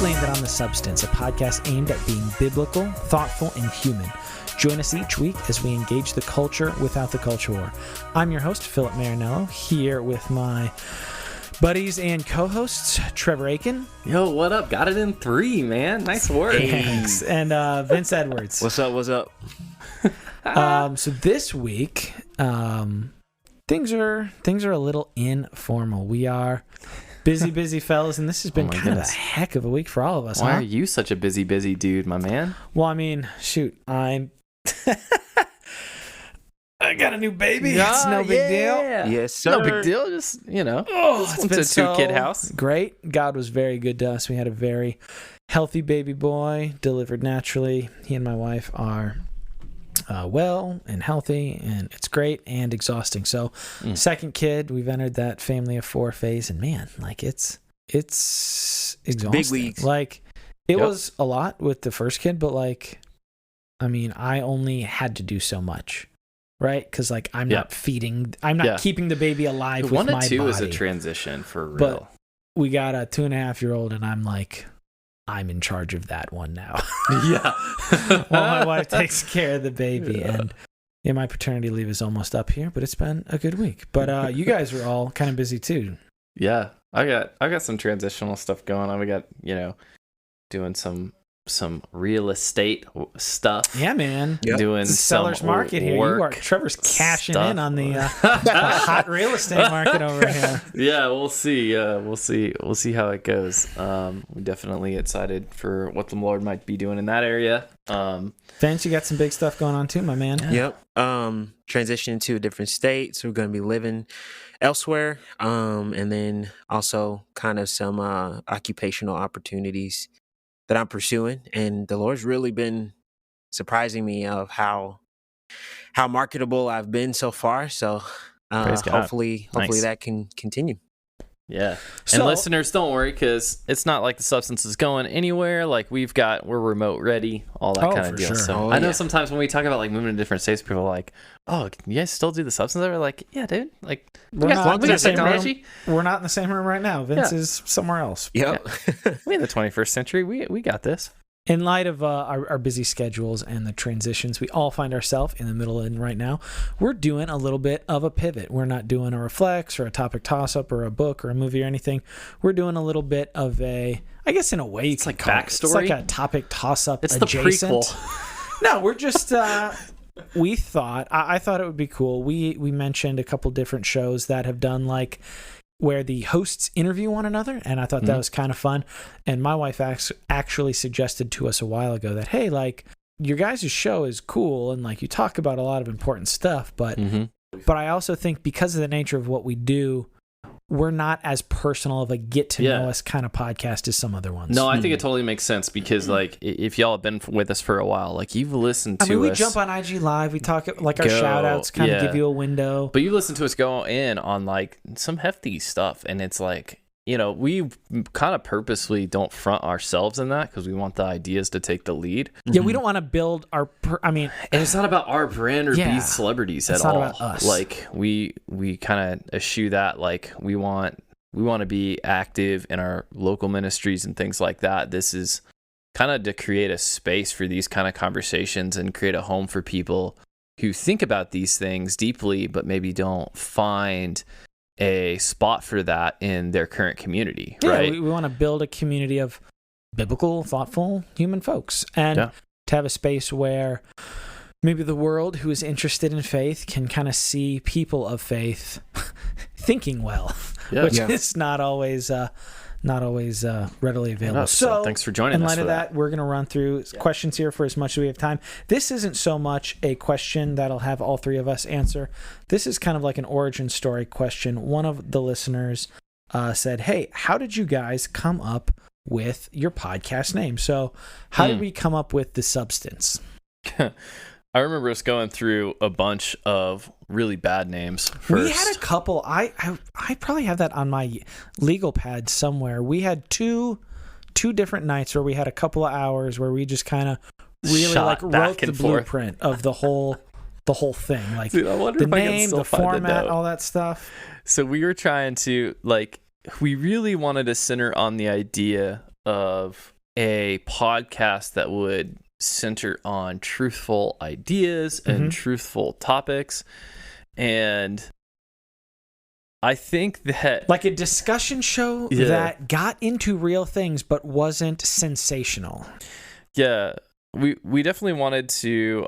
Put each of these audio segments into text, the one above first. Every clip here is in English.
Landed on the Substance, a podcast aimed at being biblical, thoughtful, and human. Join us each week as we engage the culture without the culture war. I'm your host, Philip Marinello, here with my buddies and co-hosts, Trevor Aiken. Yo, what up? Got it in 3, man. Nice work. Thanks. And Vince Edwards. What's up? So this week, things are a little informal. We are busy fellas, and this has been kind of a heck of a week for all of us. Why are you such a busy dude, my man? Well, I mean, shoot, I got a new baby. It's no big deal. Yes, sir. No big deal. Just, It's been a so two-kid house. Great. God was very good to us. We had a very healthy baby boy, delivered naturally. He and my wife are well and healthy, and it's great and exhausting. So, second kid, we've entered that family of 4 phase, and man, like it's exhausting. Big leagues. Like it was a lot with the first kid, but like, I mean, I only had to do so much, right? Because like I'm not feeding, I'm not keeping the baby alive with my body. 1 to 2 is a transition for real. But we got a 2.5-year-old, and I'm in charge of that one now. Yeah. While my wife takes care of the baby. Yeah. And my paternity leave is almost up here, but it's been a good week. But you guys were all kind of busy too. Yeah. I got some transitional stuff going on. We got, doing some real estate stuff. Yeah, man. Yep. Doing it's a seller's market here. You are Trevor's cashing stuff. In on the hot real estate market over here. Yeah, we'll see. We'll see how it goes. We're definitely excited for what the Lord might be doing in that area. Vince, you got some big stuff going on too, my man. Yep. Transitioning to a different state, so we're going to be living elsewhere. And then also kind of some occupational opportunities that I'm pursuing, and the Lord's really been surprising me of how marketable I've been so far. So hopefully that can continue. Yeah. And listeners, don't worry, because it's not like the substance is going anywhere. Like we're remote ready, all that kind of deal. Sure. So I know sometimes when we talk about like moving to different states, people are like, "Oh, can you guys still do the substance?" We're like, "Yeah, dude. Like we got technology. We're not in the same room right now. Vince is somewhere else. Yep. Yeah. We in the 21st century. We got this." In light of our busy schedules and the transitions we all find ourselves in the middle of right now, we're doing a little bit of a pivot. We're not doing a reflex or a topic toss-up or a book or a movie or anything. We're doing a little bit of a, I guess in a way, it's like backstory. It's like a topic toss-up It's adjacent. The prequel. No, we're just, we thought, I thought it would be cool. We mentioned a couple different shows that have done like, where the hosts interview one another, and I thought that was kind of fun. And my wife actually suggested to us a while ago that, hey, like, your guys' show is cool, and like you talk about a lot of important stuff, but I also think because of the nature of what we do, we're not as personal of a get to know us kind of podcast as some other ones. No, I think it totally makes sense because like if y'all have been with us for a while, like you've listened to us. We jump on IG Live, we talk like our shout-outs kind of give you a window. But you listen to us go in on like some hefty stuff, and it's like, we kind of purposely don't front ourselves in that because we want the ideas to take the lead. Yeah, we don't want to build our. And it's not about our brand or be celebrities at all. It's not about us. Like we kind of eschew that. Like we want to be active in our local ministries and things like that. This is kind of to create a space for these kind of conversations and create a home for people who think about these things deeply, but maybe don't find a spot for that in their current community, right? We want to build a community of biblical, thoughtful human folks, and to have a space where maybe the world who is interested in faith can kind of see people of faith thinking well, which is not always readily available. So thanks for joining us. In light of that, we're going to run through questions here for as much as we have time. This isn't so much a question that'll have all 3 of us answer. This is kind of like an origin story question. One of the listeners said, "Hey, how did you guys come up with your podcast name?" So how did we come up with The Substance? I remember us going through a bunch of really bad names first. We had a couple. I probably have that on my legal pad somewhere. We had two different nights where we had a couple of hours where we just kind of really like wrote the blueprint of the whole thing, like dude, the name, the format, all that stuff. So we were trying to we really wanted to center on the idea of a podcast that would center on truthful ideas and truthful topics. And I think that like a discussion show that got into real things but wasn't sensational. Yeah, we definitely wanted to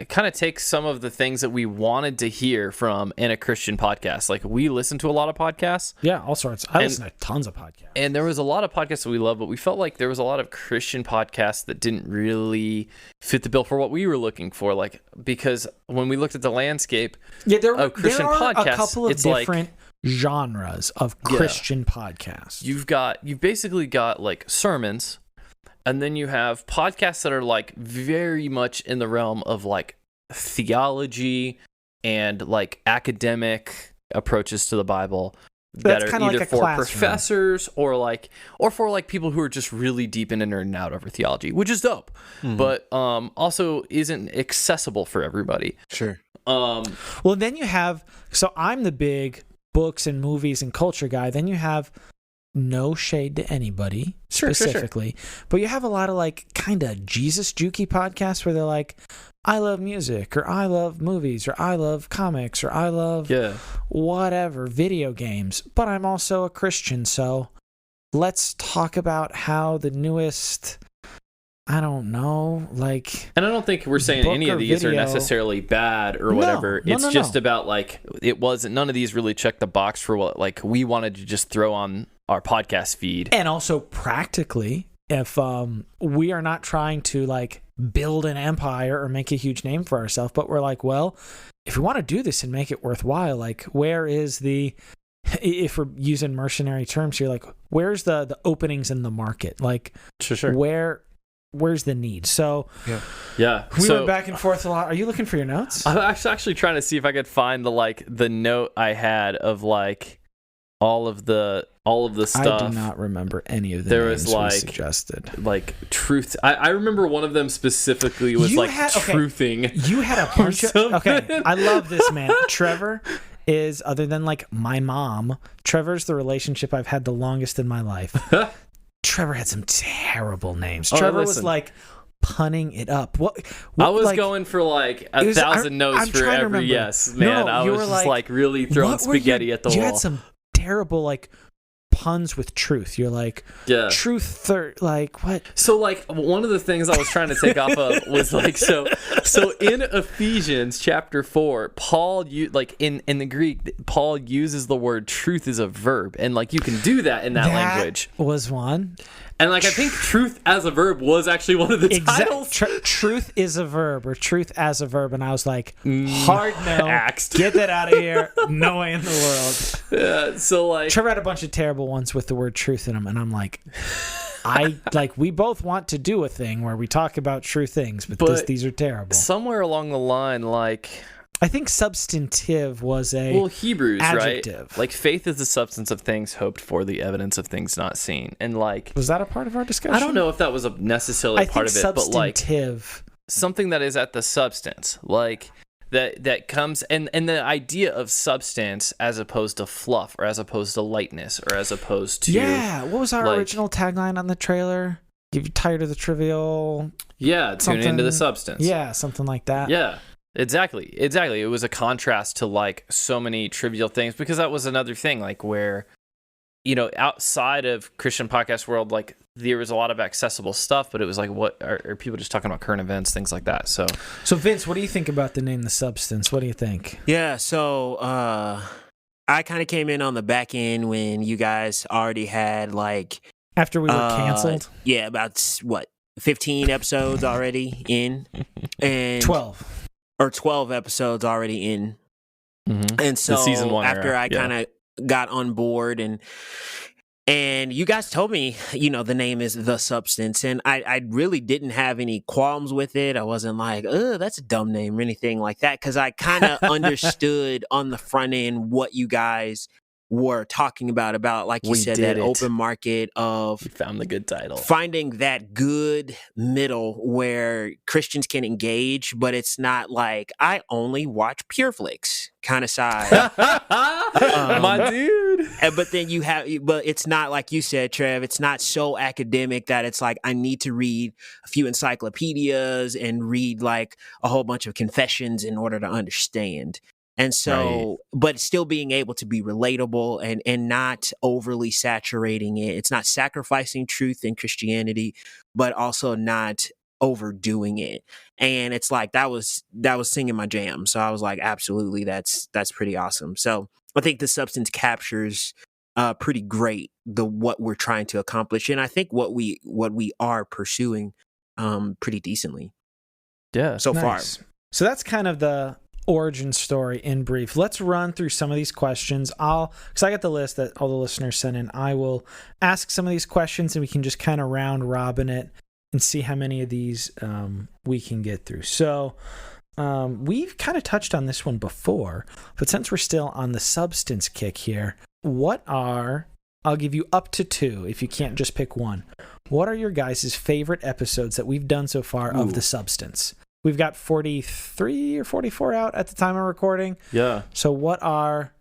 kind of take some of the things that we wanted to hear from in a Christian podcast. Like, we listen to a lot of podcasts. Yeah, all sorts. I listen to tons of podcasts. And there was a lot of podcasts that we love, but we felt like there was a lot of Christian podcasts that didn't really fit the bill for what we were looking for. Like, because when we looked at the landscape of Christian podcasts, a couple of different genres of Christian podcasts. You've basically got like sermons. And then you have podcasts that are like very much in the realm of like theology and like academic approaches to the Bible that are either like for professors or for like people who are just really deep in and nerding out over theology, which is dope, but also isn't accessible for everybody. Sure. Well, then you have, so I'm the big books and movies and culture guy. Then you have, no shade to anybody specifically, but you have a lot of like kind of Jesus jukey podcasts where they're like, I love music, or I love movies, or I love comics, or I love whatever, video games, but I'm also a Christian, so let's talk about how the newest, I don't know, like... And I don't think we're saying any of these are necessarily bad or whatever. It's just about like, none of these really check the box for what like we wanted to just throw on our podcast feed. And also practically, if we are not trying to like build an empire or make a huge name for ourselves, but we're like, well, if we want to do this and make it worthwhile, like where is the, if we're using mercenary terms here, like where's the openings in the market? Like where's the need? So we went back and forth a lot. Are you looking for your notes? I'm actually trying to see if I could find the note I had of like all of the stuff. I do not remember any of the names was like suggested. Like truth. I remember one of them specifically was truthing. You had a bunch of okay. I love this man. Trevor is, other than like my mom, Trevor's the relationship I've had the longest in my life. Trevor had some terrible names. Trevor was like punning it up. What I was like, going for like 1,000 notes for every yes, man. No, I was just like really throwing spaghetti at the wall. You had some terrible like puns with truth. You're like, truth, like what? So like one of the things I was trying to take off of was like, so in Ephesians chapter 4, Paul, in the Greek, Paul uses the word truth as a verb, and like you can do that in that language. Was one. And like I think truth as a verb was actually one of the titles. Truth is a verb, or truth as a verb, and I was like, hard no, axed. Get that out of here. No way in the world. Yeah, so like Trevor had a bunch of terrible ones with the word truth in them, and I'm like, we both want to do a thing where we talk about true things, but these are terrible. Somewhere along the line, like I think substantive was a Hebrews, adjective. Right? Like faith is the substance of things hoped for, the evidence of things not seen. And like, was that a part of our discussion? I don't know if that was necessarily part of it, but like something that is at the substance, like that comes and the idea of substance as opposed to fluff, or as opposed to lightness, or as opposed to what was our original tagline on the trailer? If you're tired of the trivial, tune into the substance. Yeah, something like that. Yeah. Exactly. It was a contrast to like so many trivial things, because that was another thing, like where, outside of Christian podcast world, like there was a lot of accessible stuff, but it was like, what are people just talking about current events, things like that. So Vince, what do you think about the name The Substance? What do you think? Yeah. So, I kind of came in on the back end when you guys already had like, after we were canceled. Yeah. About 15 episodes already in, and 12 episodes already in. Mm-hmm. And so season 1 after I kind of got on board and you guys told me, the name is The Substance, and I really didn't have any qualms with it. I wasn't like, that's a dumb name or anything like that, because I kind of understood on the front end what you guys were talking about, like you said, that open market of we found the good title, finding that good middle where Christians can engage, but it's not like I only watch pure flicks kind of side. My dude. But then but it's not like you said, Trev, it's not so academic that it's like I need to read a few encyclopedias and read like a whole bunch of confessions in order to understand. And so, but still being able to be relatable and not overly saturating it. It's not sacrificing truth in Christianity, but also not overdoing it. And it's like that was singing my jam. So I was like, absolutely, that's pretty awesome. So I think the substance captures pretty great what we're trying to accomplish, and I think what we are pursuing pretty decently. Yeah, so far. So that's kind of the origin story in brief. Let's run through some of these questions. Because I got the list that all the listeners sent in. I will ask some of these questions, and we can just kind of round robin it and see how many of these we can get through. So we've kind of touched on this one before, but since we're still on the substance kick here, I'll give you up to 2 if you can't just pick one. What are your guys' favorite episodes that we've done so far of the substance? We've got 43 or 44 out at the time of recording. Yeah. So what are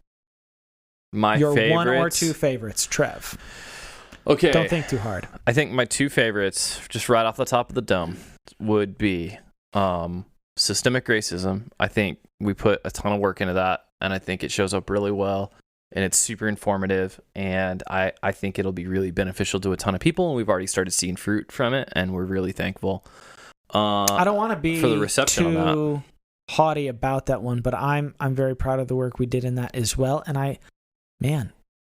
your favorites? 1 or 2 favorites, Trev? Okay. Don't think too hard. I think my 2 favorites, just right off the top of the dome, would be systemic racism. I think we put a ton of work into that, and I think it shows up really well, and it's super informative, and I think it'll be really beneficial to a ton of people, and we've already started seeing fruit from it, and we're really thankful. I don't want to be for the reception too on that. haughty about that one, but I'm very proud of the work we did in that as well. And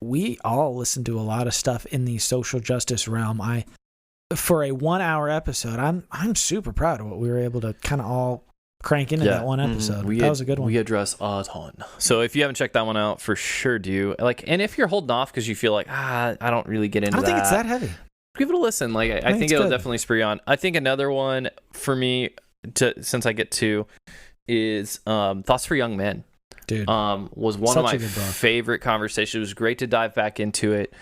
we all listen to a lot of stuff in the social justice realm. For a 1-hour episode, I'm super proud of what we were able to kind of all crank into that one episode. That was a good one. We address a ton. So if you haven't checked that one out, for sure do. And if you're holding off because you feel like I don't really get into that. I don't think it's that heavy. Give it a listen. I think it'll definitely spur you on. I think another one for me, since I get 2, is Thoughts for Young Men. Dude, was one of my favorite conversations. It was great to dive back into it.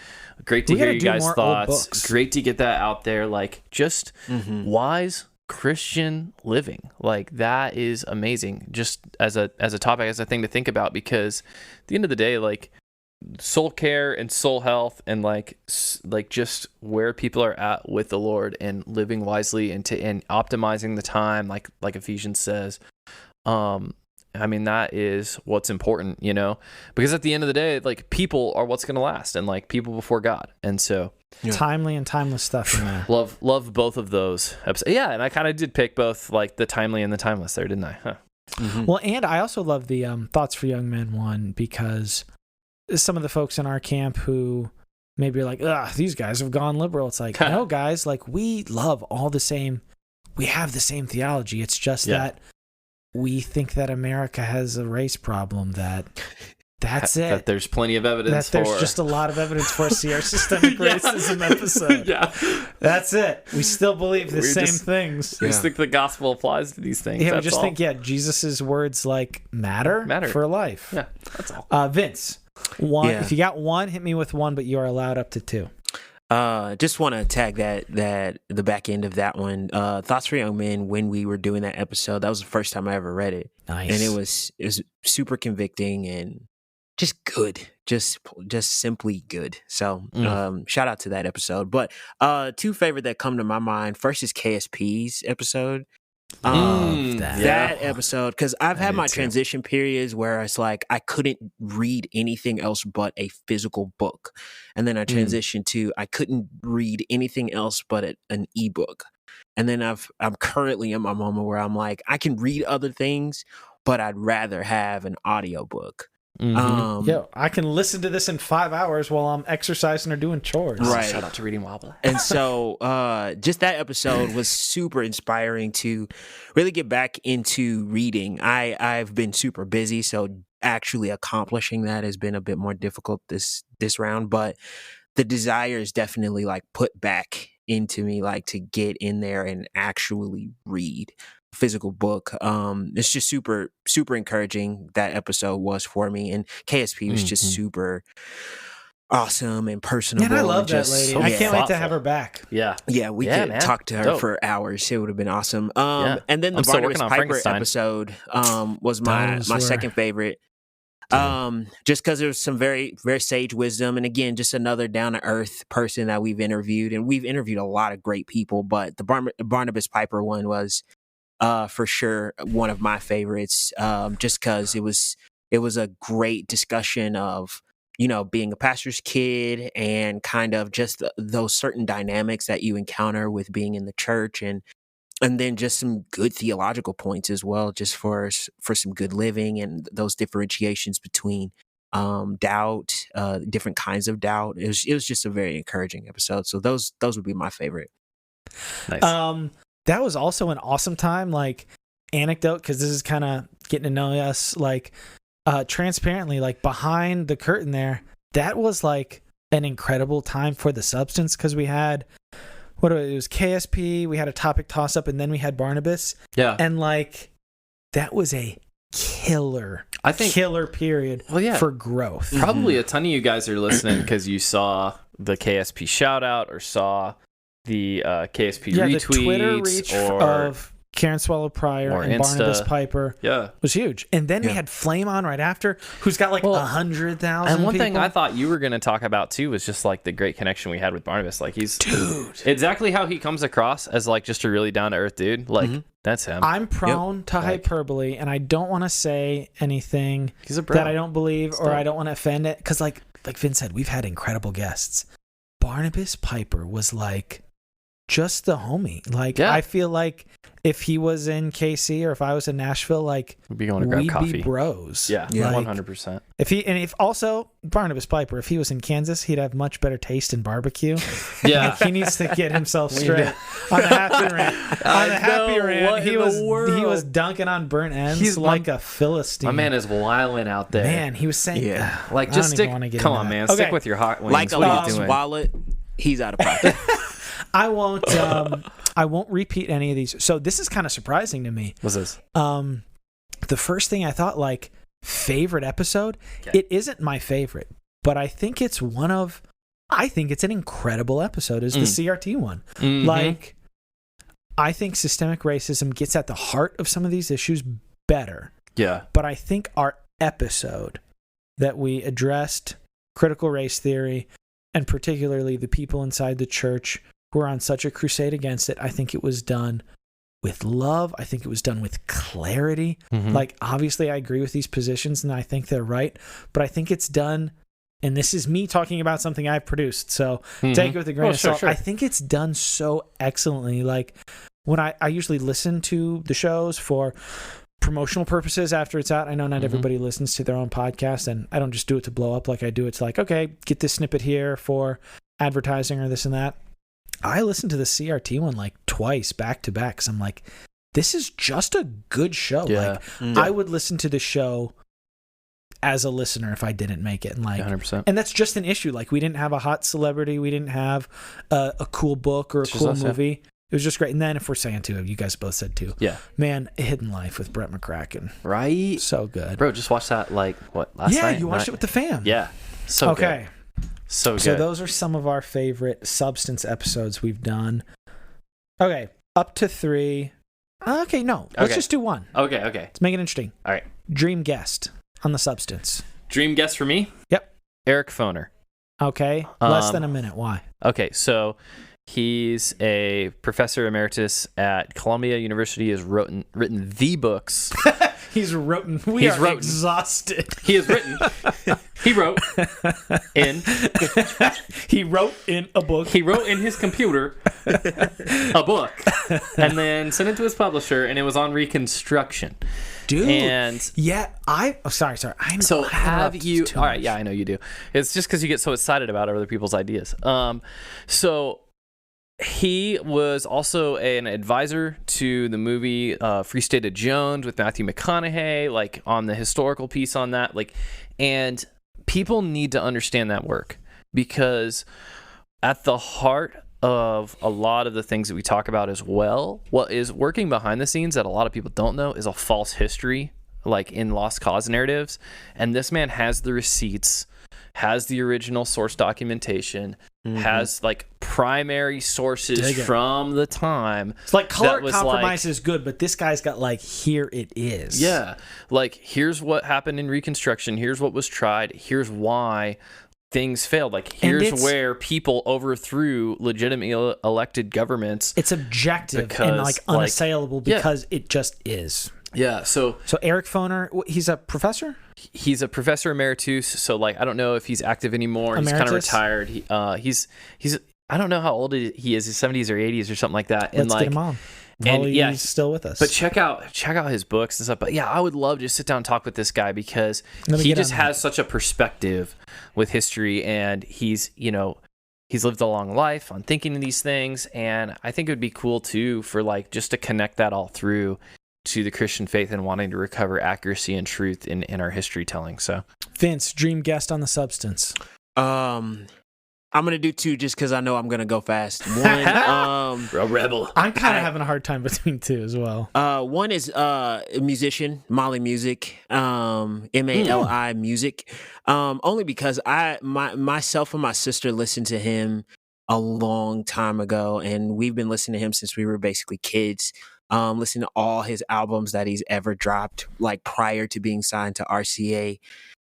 Great to hear you guys' thoughts. Great to get that out there. Just wise Christian living. That is amazing. Just as a topic, as a thing to think about, because at the end of the day, soul care and soul health and just where people are at with the Lord and living wisely and optimizing the time, like Ephesians says. That is what's important, because at the end of the day, people are what's going to last, and people before God. And so timely and timeless stuff in there. Love both of those episodes. Yeah. And I kind of did pick both the timely and the timeless there, didn't I? Huh. Mm-hmm. Well, and I also love the Thoughts for Young Men one, because some of the folks in our camp who maybe are like, these guys have gone liberal. It's like, no, guys, we love all the same. We have the same theology. It's just that we think that America has a race problem. That's it. That there's plenty of evidence for. There's just a lot of evidence for. See our systemic racism episode. Yeah. That's it. We still believe the same things. We just think the gospel applies to these things. Yeah, we just think, Jesus' words matter for life. Yeah, that's all. Vince. One. If you got one, hit me with one, but you are allowed up to 2. Just want to tag that the back end of that one. Thoughts for Young Men. When we were doing that episode, that was the first time I ever read it. Nice, and it was super convicting and just good, just simply good. So, shout out to that episode. But 2 favorite that come to my mind. First is KSP's episode. That episode, because I've had my transition periods where it's I couldn't read anything else but a physical book, and then I transitioned to I couldn't read anything else but an ebook, and then I'm currently in my moment where I'm I can read other things, but I'd rather have an audiobook. I can listen to this in 5 hours while I'm exercising or doing chores. Right. Shout out to Reading Wobbler. And so just that episode was super inspiring to really get back into reading. I've been super busy, so actually accomplishing that has been a bit more difficult this round, but the desire is definitely put back into me, to get in there and actually read physical book. It's just super encouraging. That episode was for me, and KSP was just super awesome and personable. Yeah, I love that lady. I can't wait to have her back. Yeah, we could talk to her for hours. It would have been awesome. And then the Barnabas Piper episode was my second favorite. Just because there's some very, very sage wisdom. And again, just another down to earth person that we've interviewed. And we've interviewed a lot of great people, but the Barnabas Piper one was for sure one of my favorites, just because it was a great discussion of, being a pastor's kid and kind of just those certain dynamics that you encounter with being in the church, and then just some good theological points as well, just for some good living and those differentiations between doubt, different kinds of doubt. It was just a very encouraging episode. So those would be my favorite. Nice. That was also an awesome time, like anecdote, because this is kind of getting to know us, like transparently, like behind the curtain there. That was like an incredible time for the substance, because we had it was KSP, we had a topic toss up, and then we had Barnabas. Yeah, and like that was a killer period. For growth. Probably a ton of you guys are listening because you saw the KSP shout out or saw the KSP retweets, the Twitter reach of Karen Swallow Pryor and Insta. Barnabas Piper was huge. And then we had Flame on right after, who's got like 100,000 And one people. thing I thought you were going to talk about too was just like the great connection we had with Barnabas. Like he's exactly how he comes across as like just a really down to earth dude. Like that's him. I'm prone to hyperbole, and I don't want to say anything that I don't believe or I don't want to offend it. Because like Vin said, we've had incredible guests. Barnabas Piper was like just the homie. Like I feel like if he was in KC or if I was in Nashville, like we'd be going to grab coffee. Be bros. Yeah, like, 100%. If also Barnabas Piper, if he was in Kansas, he'd have much better taste in barbecue. Yeah, like, he needs to get himself straight on the happy rant. On the happy rant, he was dunking on burnt ends. He's like a Philistine. My man is wilding out there. Man, he was saying, like just stick. Come on, man, stick with your hot wings. Like a lost wallet, he's out of pocket. I won't repeat any of these. So this is kind of surprising to me. What's this? The first thing I thought, like, favorite episode, it isn't my favorite, but I think it's an incredible episode, is the CRT one. Mm-hmm. Like, I think systemic racism gets at the heart of some of these issues better. Yeah. But I think our episode that we addressed critical race theory, and particularly the people inside the church who are on such a crusade against it, I think it was done with love. I think it was done with clarity. Mm-hmm. Like, obviously, I agree with these positions, and I think they're right. But I think it's done, and this is me talking about something I've produced, so take it with a grain of salt. Sure. I think it's done so excellently. Like, when I usually listen to the shows for promotional purposes after it's out. I know not everybody listens to their own podcast, and I don't just do it to blow up like I do it to, like, okay, get this snippet here for advertising or this and that. I listened to the CRT one like twice back to back, because I'm like, this is just a good show. Yeah. Like, I would listen to the show as a listener if I didn't make it. And like, 100%. And that's just an issue. Like, we didn't have a hot celebrity. We didn't have a cool book or a cool movie. It was just great. And then if we're saying too, you guys both said too. Yeah. Man, Hidden Life with Brett McCracken. Right? So good. Bro, just watch that last night? Yeah, you watched it with the fam. Yeah. So good. Okay. So good. So those are some of our favorite substance episodes we've done. Okay. Up to 3. Okay, no. Let's just do 1. Okay. Let's make it interesting. All right. Dream guest on the substance. Dream guest for me? Yep. Eric Foner. Okay. Less than a minute. Why? Okay, so he's a professor emeritus at Columbia University. Has written the books. He's written. We are exhausted. He has written. He wrote in. He wrote in a book. He wrote in his computer a book, and then sent it to his publisher, and it was on Reconstruction. Dude, and sorry. Have you? All right, yeah, I know you do. It's just because you get so excited about other people's ideas. So he was also an advisor to the movie Free State of Jones with Matthew McConaughey, like on the historical piece on that. Like, and people need to understand that work, because at the heart of a lot of the things that we talk about as well, what is working behind the scenes that a lot of people don't know is a false history, like in lost cause narratives. And this man has the receipts has the original source documentation, has like primary sources from the time. It's like color compromise is good, but this guy's got like, here it is. Yeah. Like, here's what happened in Reconstruction. Here's what was tried. Here's why things failed. Like, here's where people overthrew legitimately elected governments. It's objective and like unassailable because it just is. Yeah. So Eric Foner, he's a professor? He's a professor emeritus. So like, I don't know if he's active anymore. Emeritus? He's kind of retired. He's I don't know how old he is. His 70s or 80s or something like that. Let's get him on. And he's still with us. But check out his books and stuff. But yeah, I would love to sit down and talk with this guy because he just has such a perspective with history, and he's lived a long life on thinking of these things. And I think it would be cool too for like just to connect that all through to the Christian faith and wanting to recover accuracy and truth in our history telling. So Vince, dream guest on the substance. I'm gonna do 2 just because I know I'm gonna go fast. One, a rebel. I'm kind of having a hard time between 2 as well. One is a musician, Mali Music, Mali Music. Only because myself and my sister listened to him a long time ago, and we've been listening to him since we were basically kids. Listening to all his albums that he's ever dropped, like prior to being signed to RCA,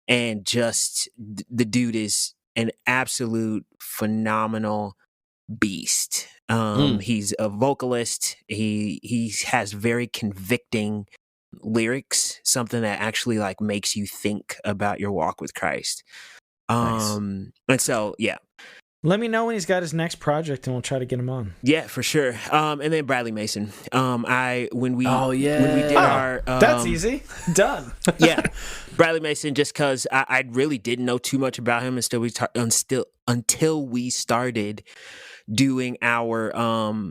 and just the dude is an absolute phenomenal beast. He's a vocalist. He has very convicting lyrics, something that actually like makes you think about your walk with Christ. Nice. And so yeah. Let me know when he's got his next project, and we'll try to get him on. Yeah, for sure. And then Bradley Mason. When we did our that's easy. Done. Yeah, Bradley Mason. Just because I really didn't know too much about him until we started doing our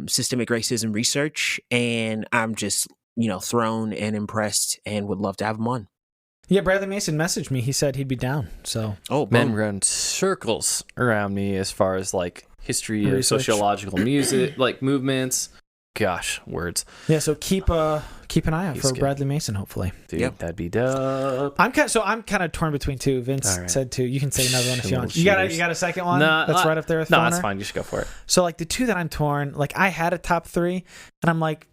systemic racism research, and I'm just thrown and impressed, and would love to have him on. Yeah, Bradley Mason messaged me. He said he'd be down. So men run circles around me as far as like history of sociological music, like movements. Gosh, words. Yeah, so keep an eye out for Bradley Mason. Hopefully, dude, that'd be dope. I'm kind of torn between 2. Vince said 2. You can say another one if you want. You got a second one? That's right up there with No, Foner? that's fine. You should go for it. So like the 2 that I'm torn, like I had a top 3, and I'm like,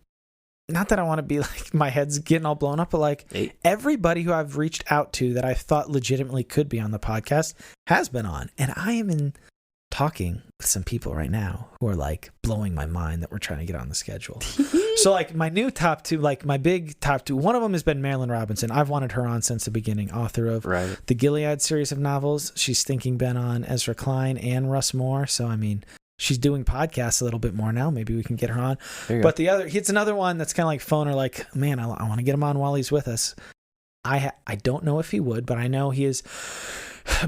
not that I want to be like my head's getting all blown up, but like everybody who I've reached out to that I thought legitimately could be on the podcast has been on. And I am talking with some people right now who are like blowing my mind that we're trying to get on the schedule. So like my new top 2, like my big top 2, one of them has been Marilyn Robinson. I've wanted her on since the beginning, author of the Gilead series of novels. She's thinking been on Ezra Klein and Russ Moore. So, I mean, she's doing podcasts a little bit more now. Maybe we can get her on. But it's another one that's kind of like Foner, like, man, I want to get him on while he's with us. I don't know if he would, but I know he has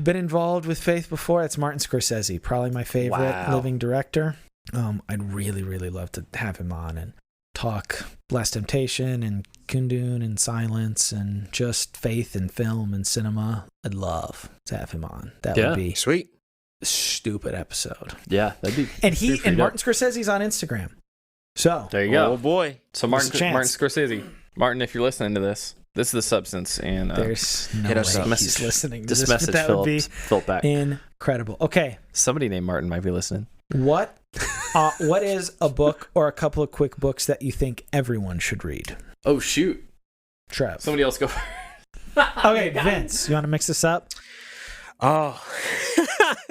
been involved with faith before. It's Martin Scorsese, probably my favorite living director. I'd really, really love to have him on and talk Last Temptation and Kundun and Silence and just faith and film and cinema. I'd love to have him on. That would be sweet. Stupid episode. Yeah, that'd be. And Martin Scorsese's on Instagram. So there you go. Oh boy. So Martin Scorsese. Martin, if you're listening to this is the substance, and there's no way he's listening to this. Message that would be back. Incredible. Okay. Somebody named Martin might be listening. What is a book or a couple of quick books that you think everyone should read? Oh shoot. Trev. Somebody else go. Okay, Vince, you want to mix this up? Oh.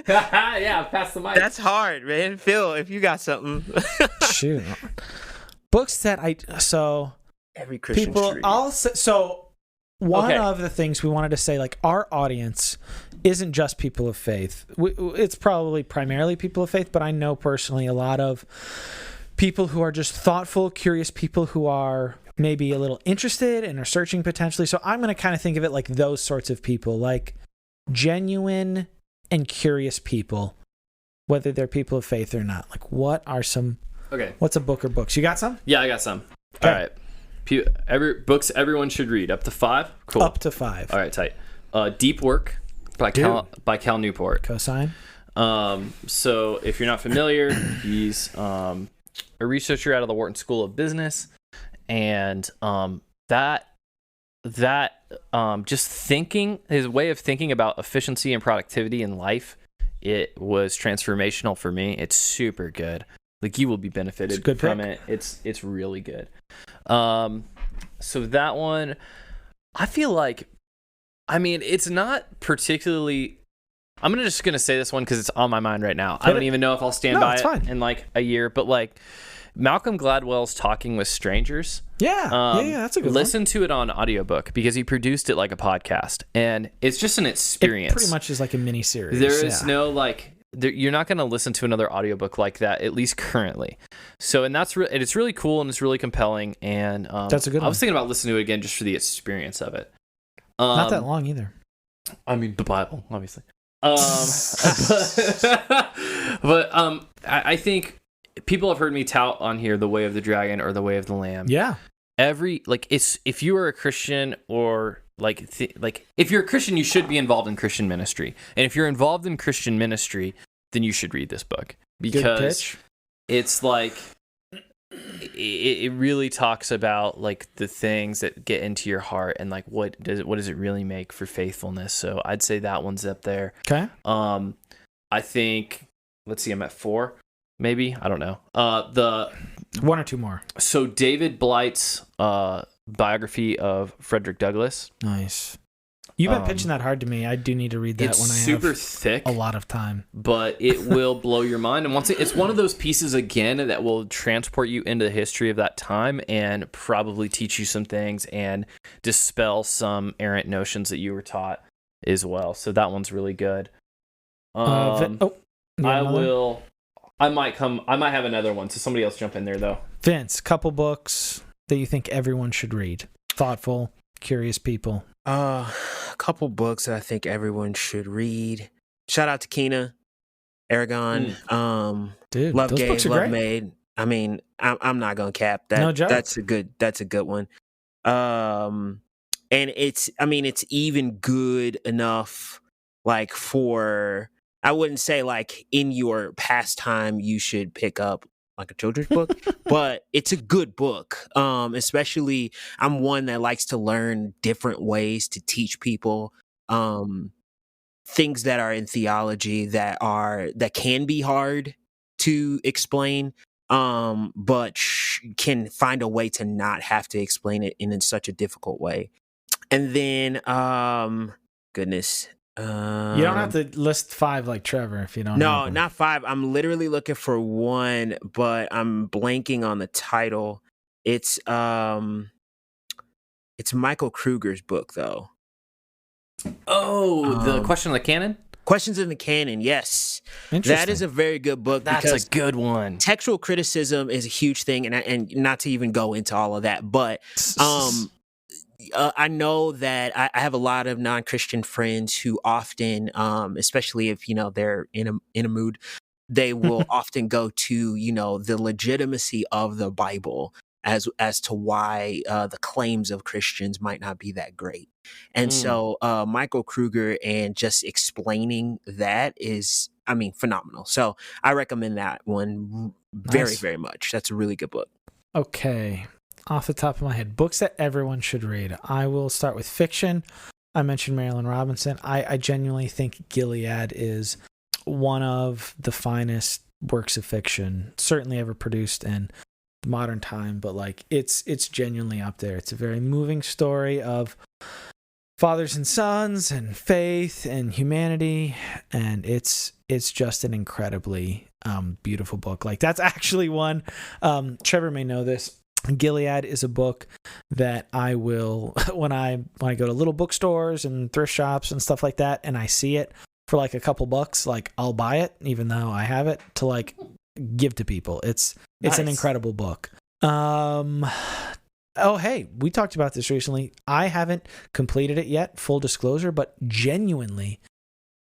Yeah, pass the mic. That's hard, man. Phil, if you got something. Shoot. Books that every Christian people should read. One of the things we wanted to say, like, our audience isn't just people of faith. It's probably primarily people of faith, but I know personally a lot of people who are just thoughtful, curious people who are maybe a little interested and are searching potentially. So I'm going to kind of think of it like those sorts of people, like genuine and curious people, whether they're people of faith or not. Like, what's a book or books? You got some? Yeah, I got some. Okay. All right. Books everyone should read. Up to 5? Cool. Up to 5. All right, tight. Deep Work by Cal Newport. Cosign. So if you're not familiar, he's a researcher out of the Wharton School of Business, and that that just thinking, his way of thinking about efficiency and productivity in life, it was transformational for me. It's super good. Like, you will be benefited from it. It's really good. So that one, I feel like, I mean, it's not particularly. I'm just gonna say this one because it's on my mind right now. I don't even know if I'll stand by it in like a year, but like Malcolm Gladwell's Talking with Strangers. Yeah, that's a good one. Listen to it on audiobook because he produced it like a podcast, and it's just an experience. It pretty much is like a mini series. There is no like. You're not going to listen to another audiobook like that, at least currently. So, and it's really cool and it's really compelling. And that's a good one. I was thinking about listening to it again just for the experience of it. Not that long either. I mean, the Bible, obviously. But I think people have heard me tout on here The Way of the Dragon or The Way of the Lamb. Yeah. If you are a Christian or if you're a Christian, you should be involved in Christian ministry. And if you're involved in Christian ministry, then you should read this book because it's like it really talks about like the things that get into your heart and like what does it really make for faithfulness. So I'd say that one's up there. Okay. I think, let's see, I'm at 4, maybe. I don't know. The 1 or 2 more. So David Blight's biography of Frederick Douglass. Nice. You've been pitching that hard to me. I do need to read that when I have super thick, a lot of time. But it will blow your mind. And it's one of those pieces again that will transport you into the history of that time and probably teach you some things and dispel some errant notions that you were taught as well. So that one's really good. I might have another one. So somebody else jump in there though. Vince, couple books that you think everyone should read. Thoughtful, curious people. A couple books that I think everyone should read. Shout out to Keena, Aragon. Dude, Love those Gave, books are Love great. Made. I mean, I'm not gonna cap that. No joke. That's a good one. And it's even good enough like for, I wouldn't say like in your pastime you should pick up like a children's book, but it's a good book. Especially I'm one that likes to learn different ways to teach people things that are in theology that can be hard to explain, but can find a way to not have to explain it in such a difficult way. And then goodness. You don't have to list 5 like Trevor if you don't. No, not 5. I'm literally looking for one, but I'm blanking on the title. It's Michael Kruger's book though. Oh, the Question of the Canon? Questions in the Canon, yes. That is a very good book. That's a good one. Textual criticism is a huge thing, and not to even go into all of that, but I know that I have a lot of non-Christian friends who often, especially if, they're in a mood, they will often go to, the legitimacy of the Bible as to why the claims of Christians might not be that great. And so Michael Kruger and just explaining that is, phenomenal. So I recommend that one very, very much. That's a really good book. Okay. Off the top of my head, books that everyone should read. I will start with fiction. I mentioned Marilyn Robinson. I genuinely think Gilead is one of the finest works of fiction certainly ever produced in the modern time, but like it's genuinely up there. It's a very moving story of fathers and sons and faith and humanity, and it's just an incredibly beautiful book. Like that's actually one, Trevor may know this, Gilead is a book that I will, when I go to little bookstores and thrift shops and stuff like that, and I see it for like a couple bucks, like I'll buy it even though I have it to like give to people. It's Nice. an incredible book. Oh, hey, we talked about this recently. I haven't completed it yet, full disclosure, but genuinely,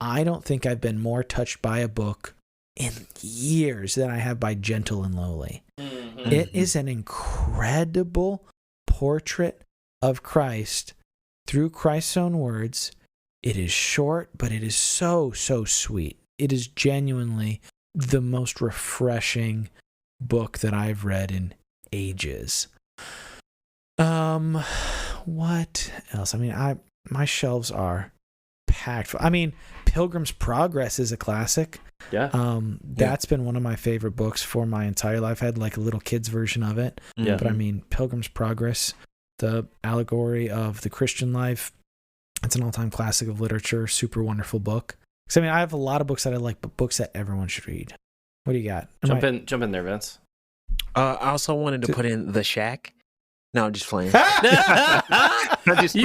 I don't think I've been more touched by a book in years than I have by Gentle and Lowly. Mm-hmm. It is an incredible portrait of Christ through Christ's own words. It is short, but it is so, so sweet. It is genuinely the most refreshing book that I've read in ages. what else? I mean, my shelves are packed. I mean, Pilgrim's Progress is a classic. Yeah. That's been one of my favorite books for my entire life. I had like a little kid's version of it. Yeah. But I mean, Pilgrim's Progress, the allegory of the Christian life, it's an all-time classic of literature. Super wonderful book. Because I mean, I have a lot of books that I like, but books that everyone should read. What do you got? Jump in there, Vince. I also wanted to put in The Shack. No, I'm just playing. You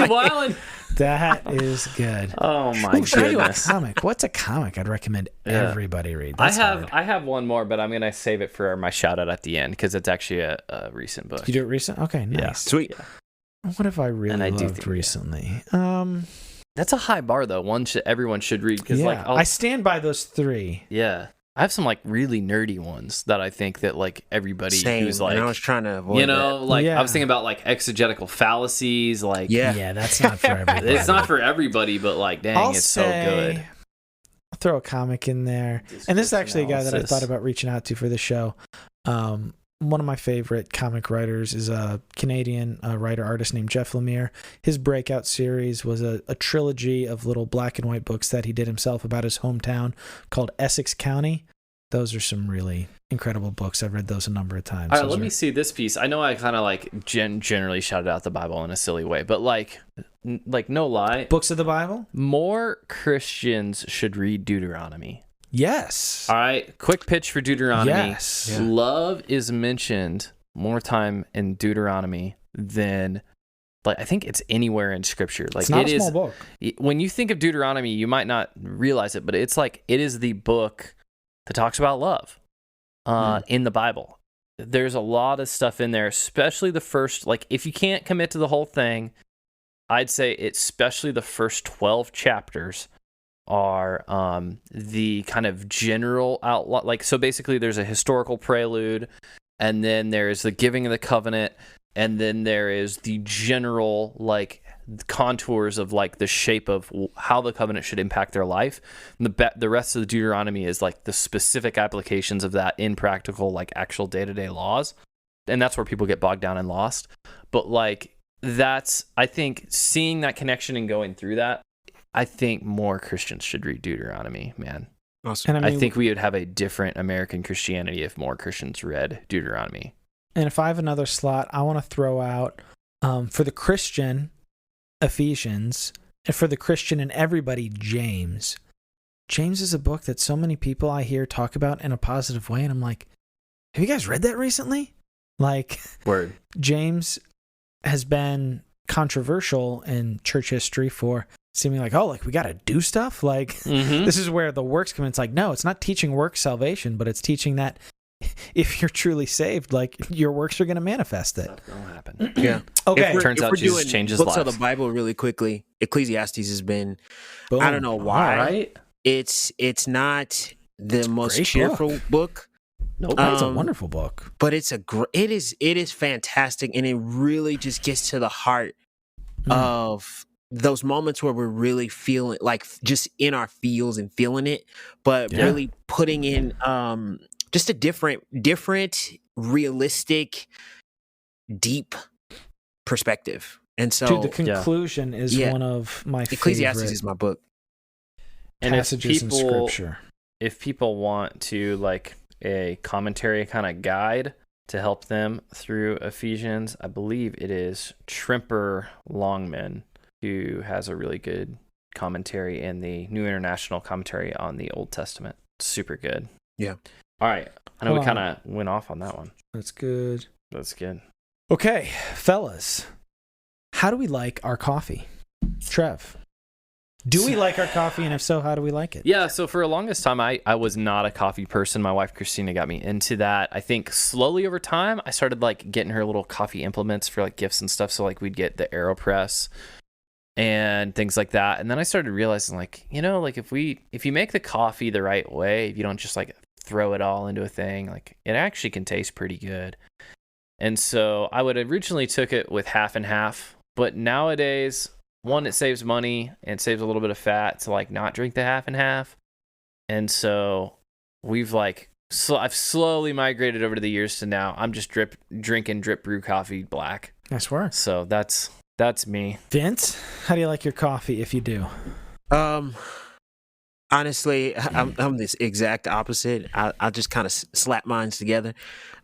wildin'. That is good. Oh my goodness. Comic. What's a comic I'd recommend everybody read? I have one more, but I'm gonna save it for my shout out at the end because it's actually a recent book. You do it recent? Okay, nice. Yeah. Sweet. Yeah. What have I really loved recently? That's a high bar though. Everyone should read because I stand by those 3. Yeah. I have some like really nerdy ones that I think that like everybody who's like, and I was trying to avoid I was thinking about like exegetical fallacies, like yeah, that's not for everybody. It's not for everybody, but like, dang, it's so good. I'll throw a comic in there, and this is actually a guy that I thought about reaching out to for the show. One of my favorite comic writers is a Canadian writer-artist named Jeff Lemire. His breakout series was a trilogy of little black and white books that he did himself about his hometown called Essex County. Those are some really incredible books. I've read those a number of times. All right, let me see this piece. I know I kind of like generally shouted out the Bible in a silly way, but like no lie. Books of the Bible? More Christians should read Deuteronomy. Yes. All right, quick pitch for Deuteronomy. Yes. Yeah. Love is mentioned more time in Deuteronomy than I think it's anywhere in Scripture. Like it's not a small book. When you think of Deuteronomy, you might not realize it, but it's like it is the book that talks about love in the Bible. There's a lot of stuff in there, especially the first, like if you can't commit to the whole thing, I'd say especially the first 12 chapters are the kind of general outline. Like, so basically there's a historical prelude, and then there's the giving of the covenant, and then there is the general like contours of like the shape of how the covenant should impact their life. And the rest of the Deuteronomy is like the specific applications of that in practical, like actual day-to-day laws. And that's where people get bogged down and lost. But like that's, I think, seeing that connection and going through that, I think more Christians should read Deuteronomy, man. Awesome. And I think we would have a different American Christianity if more Christians read Deuteronomy. And if I have another slot, I want to throw out for the Christian, Ephesians, and for the Christian and everybody, James. James is a book that so many people I hear talk about in a positive way, and I'm like, have you guys read that recently? Like, Word. James has been controversial in church history for seeming like, oh, like we got to do stuff. Like, this is where the works come in. It's like, no, it's not teaching works salvation, but it's teaching that if you're truly saved, like your works are going to manifest it. That will happen. Yeah. Okay. It turns out Jesus changes books lives. of the Bible really quickly. Ecclesiastes has been, Boom. I don't know why. All right. It's not the most great cheerful book. Nope. It's a wonderful book. But it is fantastic, and it really just gets to the heart of those moments where we're really feeling like just in our feels and feeling it, but really putting in just a different, realistic, deep perspective. And so, dude, the conclusion is one of my Ecclesiastes favorite is my book. And passages in Scripture. If people want to like a commentary kind of guide to help them through Ephesians, I believe it is Trimper Longman who has a really good commentary in the New International Commentary on the Old Testament. Super good. Yeah. All right. I know we kind of went off on that one. That's good. That's good. Okay, fellas, how do we like our coffee? Trev, do we like our coffee? And if so, how do we like it? Yeah, so for the longest time, I was not a coffee person. My wife, Christina, got me into that. I think slowly over time, I started like getting her little coffee implements for like gifts and stuff. So like we'd get the AeroPress and things like that. And then I started realizing like, you know, like if you make the coffee the right way, if you don't just like throw it all into a thing, like it actually can taste pretty good. And so I would originally took it with half and half, but nowadays, one, it saves money and saves a little bit of fat to like not drink the half and half. And so we've like, I've slowly migrated over to the years to now I'm just drinking drip brew coffee black. I swear. So that's That's me. Vince, how do you like your coffee if you do? Honestly, I'm this exact opposite. I just kind of slap mine together.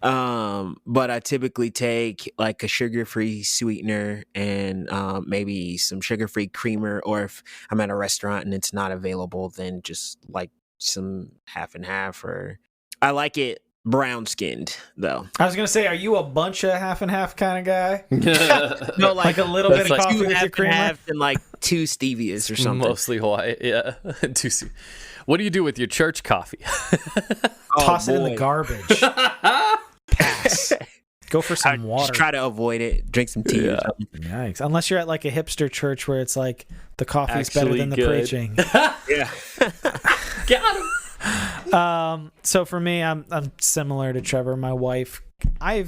But I typically take like a sugar-free sweetener and maybe some sugar-free creamer, or if I'm at a restaurant and it's not available, then just like some half and half. Or I like it brown skinned though. I was gonna say, are you a bunch of half and half kind of guy? No, Like a little bit of like coffee two with your half and creamer? half and like 2 stevias or something. Mostly white. Yeah. What do you do with your church coffee? Toss it in the boy. garbage. Pass. Go for some water. Just try to avoid it. Drink some tea or something. Yikes. Unless you're at like a hipster church where it's like the coffee's better Actually than the good. preaching. Yeah. Got him. So for me, I'm similar to Trevor. My wife, I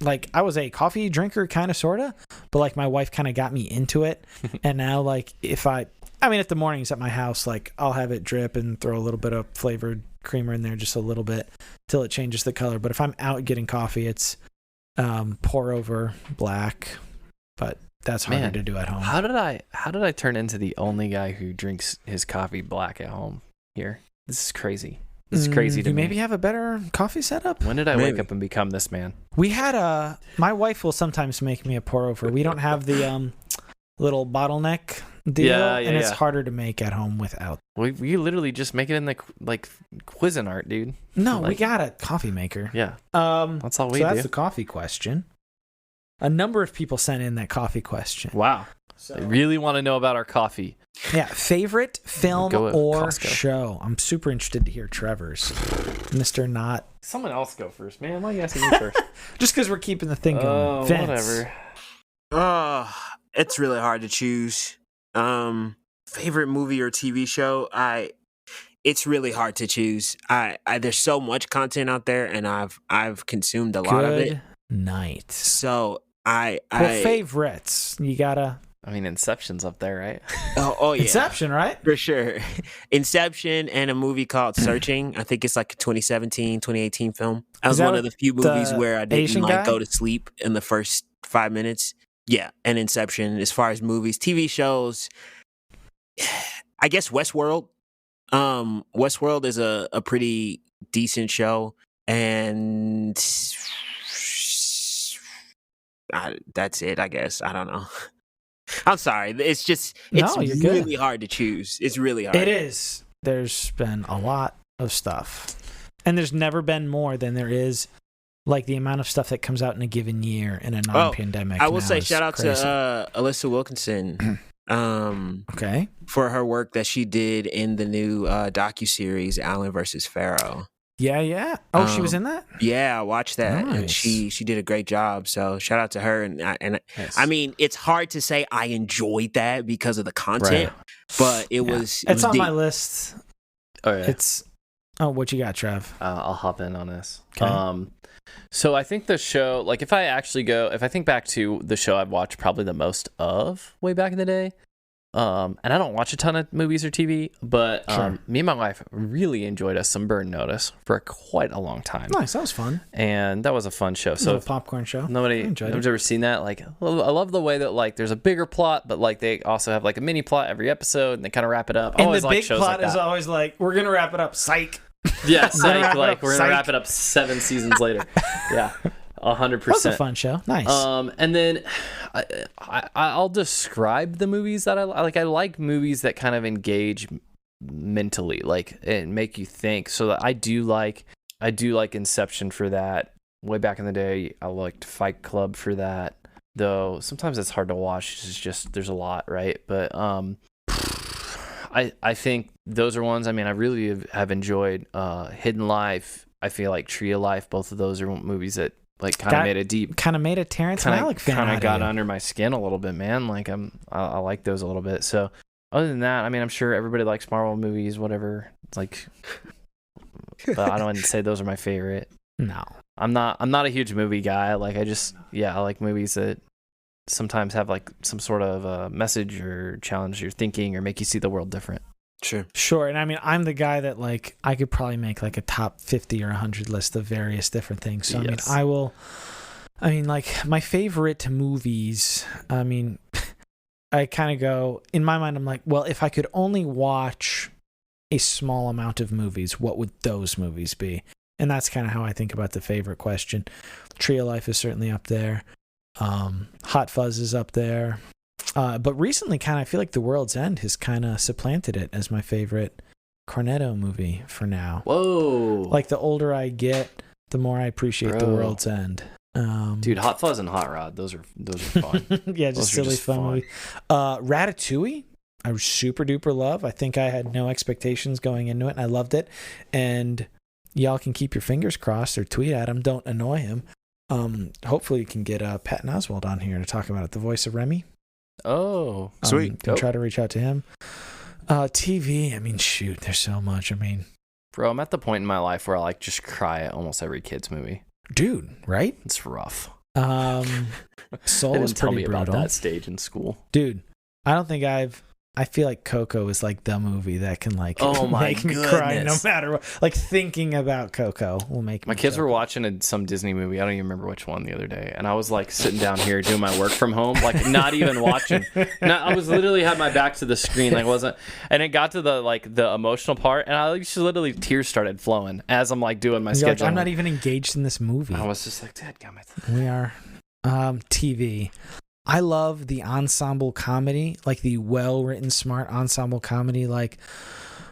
was a coffee drinker, kind of, sort of, but like my wife kind of got me into it. And now, like, if the morning's at my house, like I'll have it drip and throw a little bit of flavored creamer in there, just a little bit till it changes the color. But if I'm out getting coffee, it's pour over black, but that's harder to do at home. How did I turn into the only guy who drinks his coffee black at home here? This is crazy. This is crazy to you me. Maybe have a better coffee setup? When did I Maybe. wake up and become this man? We had my wife will sometimes make me a pour over. We don't have the little bottleneck deal, Yeah, and it's yeah. harder to make at home without. We literally just make it in the like Cuisinart, dude. No, we Like- got a coffee maker. Yeah, That's that's all we so do. that's the coffee question. A number of people sent in that coffee question. Wow. So, I really want to know about our coffee. yeah, favorite film Go with or Costco. show? I'm super interested to hear Trevor's. Mr. Not. Someone else go first, man. Why are you asking me first? Just because we're keeping the thing going. Oh, Vince. whatever. It's really hard to choose. Favorite movie or TV show? It's really hard to choose. There's so much content out there, and I've consumed a lot of it. Good night. So Well, favorites. You gotta. I mean, Inception's up there, right? oh yeah, Inception, right? for sure. Inception and a movie called Searching. I think it's like a 2017, 2018 film. That was that one of the few movies the where I didn't Asian like guy? go to sleep in the first 5 minutes. Yeah, and Inception. As far as movies, TV shows, I guess Westworld. Westworld is a pretty decent show, and that's it. I guess I don't know. I'm sorry. It's No, you're good. really hard to choose. It's really hard. It is. There's been a lot of stuff. And there's never been more than there is, like, the amount of stuff that comes out in a given year in a non-pandemic. I will now say is shout out crazy. to Alyssa Wilkinson Okay. for her work that she did in the new docuseries Allen versus Pharaoh. Yeah. Oh, she was in that? Yeah, I watched that, and Nice. she did a great job. So shout out to her. And Yes. I mean, it's hard to say I enjoyed that because of the content, but it was. It's on deep. my list. Oh yeah. What you got, Trev? I'll hop in on this. Okay. So I think the show, like if I think back to the show I've watched probably the most of way back in the day, and I don't watch a ton of movies or TV, but Sure. me and my wife really enjoyed us some Burn Notice for quite a long time. Nice. That was fun. And that was a fun show. So So a popcorn show. I nobody's enjoyed it. ever seen that. Like, I love the way that like there's a bigger plot, but like they also have like a mini plot every episode, and they kind of wrap it up. I And always the like big shows plot like is that. always like, we're going to wrap it up. Psych. Yeah, We're gonna wrap psych. it Like up, we're gonna psych. wrap it up 7 seasons later. Yeah, 100%. That was a fun show. Nice. And then I'll describe the movies that I like. I like movies that kind of engage mentally, like and make you think. So that I do like Inception for that. Way back in the day, I liked Fight Club for that. Though sometimes it's hard to watch. It's just there's a lot, right? But I think those are ones. I mean, I really have enjoyed Hidden Life. I feel like Tree of Life. Both of those are movies that like kind of made a deep. Kind of made a Terrence Malick fan Kind out of got of you. under my skin a little bit, man. Like I like those a little bit. So other than that, I mean, I'm sure everybody likes Marvel movies, whatever. It's like, but I don't say those are my favorite. No. I'm not a huge movie guy. Like I like movies that sometimes have like some sort of message or challenge your thinking or make you see the world different. Sure. And I mean, I'm the guy that like, I could probably make like a top 50 or 100 list of various different things. So, Yes. I mean, I mean, like, my favorite movies, I mean, I kind of go, in my mind, I'm like, well, if I could only watch a small amount of movies, what would those movies be? And that's kind of how I think about the favorite question. Tree of Life is certainly up there. Hot Fuzz is up there. But recently, kind of, I feel like The World's End has kind of supplanted it as my favorite Cornetto movie for now. Whoa. Like, the older I get, the more I appreciate The World's End. Dude, Hot Fuzz and Hot Rod, those are fun. Yeah, just silly fun movie. Ratatouille, I was super duper love. I think I had no expectations going into it, and I loved it. And y'all can keep your fingers crossed or tweet at him. Don't annoy him. Hopefully you can get Patton Oswalt on here to talk about it, the voice of Remy. Oh, sweet. Can try to reach out to him. TV, I mean, shoot, there's so much. I mean, bro, I'm at the point in my life where I like just cry at almost every kid's movie. Dude, right? It's rough. Soul is tell pretty me brutal. about that stage in school. Dude, I feel like Coco is like the movie that can like make me cry no matter what. Like thinking about Coco will make me. My kids were watching some Disney movie. I don't even remember which one the other day, and I was like sitting down here doing my work from home, like not even watching. I was literally had my back to the screen, like wasn't. And it got to the emotional part, and I just literally tears started flowing as I'm like doing my schedule. Like, I'm not even engaged in this movie. I was just like, dadgummit. We are. TV. I love the ensemble comedy, like the well-written, smart ensemble comedy, like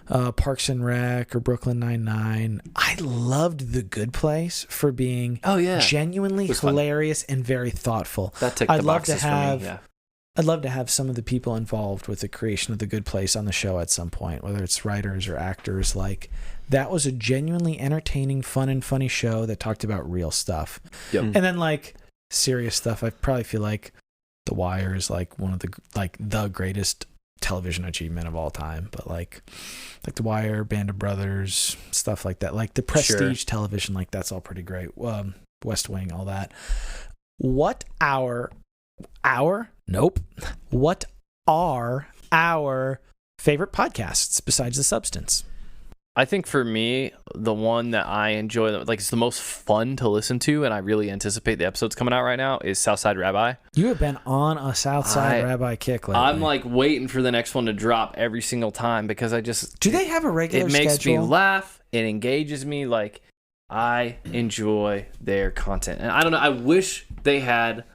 Parks and Rec or Brooklyn Nine-Nine. I loved The Good Place for being genuinely hilarious and very thoughtful. That took the boxes for me, yeah. I'd love to have some of the people involved with the creation of The Good Place on the show at some point, whether it's writers or actors. Like, that was a genuinely entertaining, fun, and funny show that talked about real stuff. Yep. And then, like, serious stuff. I probably feel like The Wire is like one of the greatest television achievement of all time. But like The Wire, Band of Brothers, stuff like that. Like the prestige television, like that's all pretty great. West Wing, all that. What What are our favorite podcasts besides The Substance? I think for me, the one that I enjoy, like it's the most fun to listen to, and I really anticipate the episodes coming out right now, is Southside Rabbi. You have been on a Southside Rabbi kick lately. I'm like waiting for the next one to drop every single time because I just... Do they have a regular schedule? It makes me laugh. It engages me. Like, I enjoy their content. And I don't know, I wish they had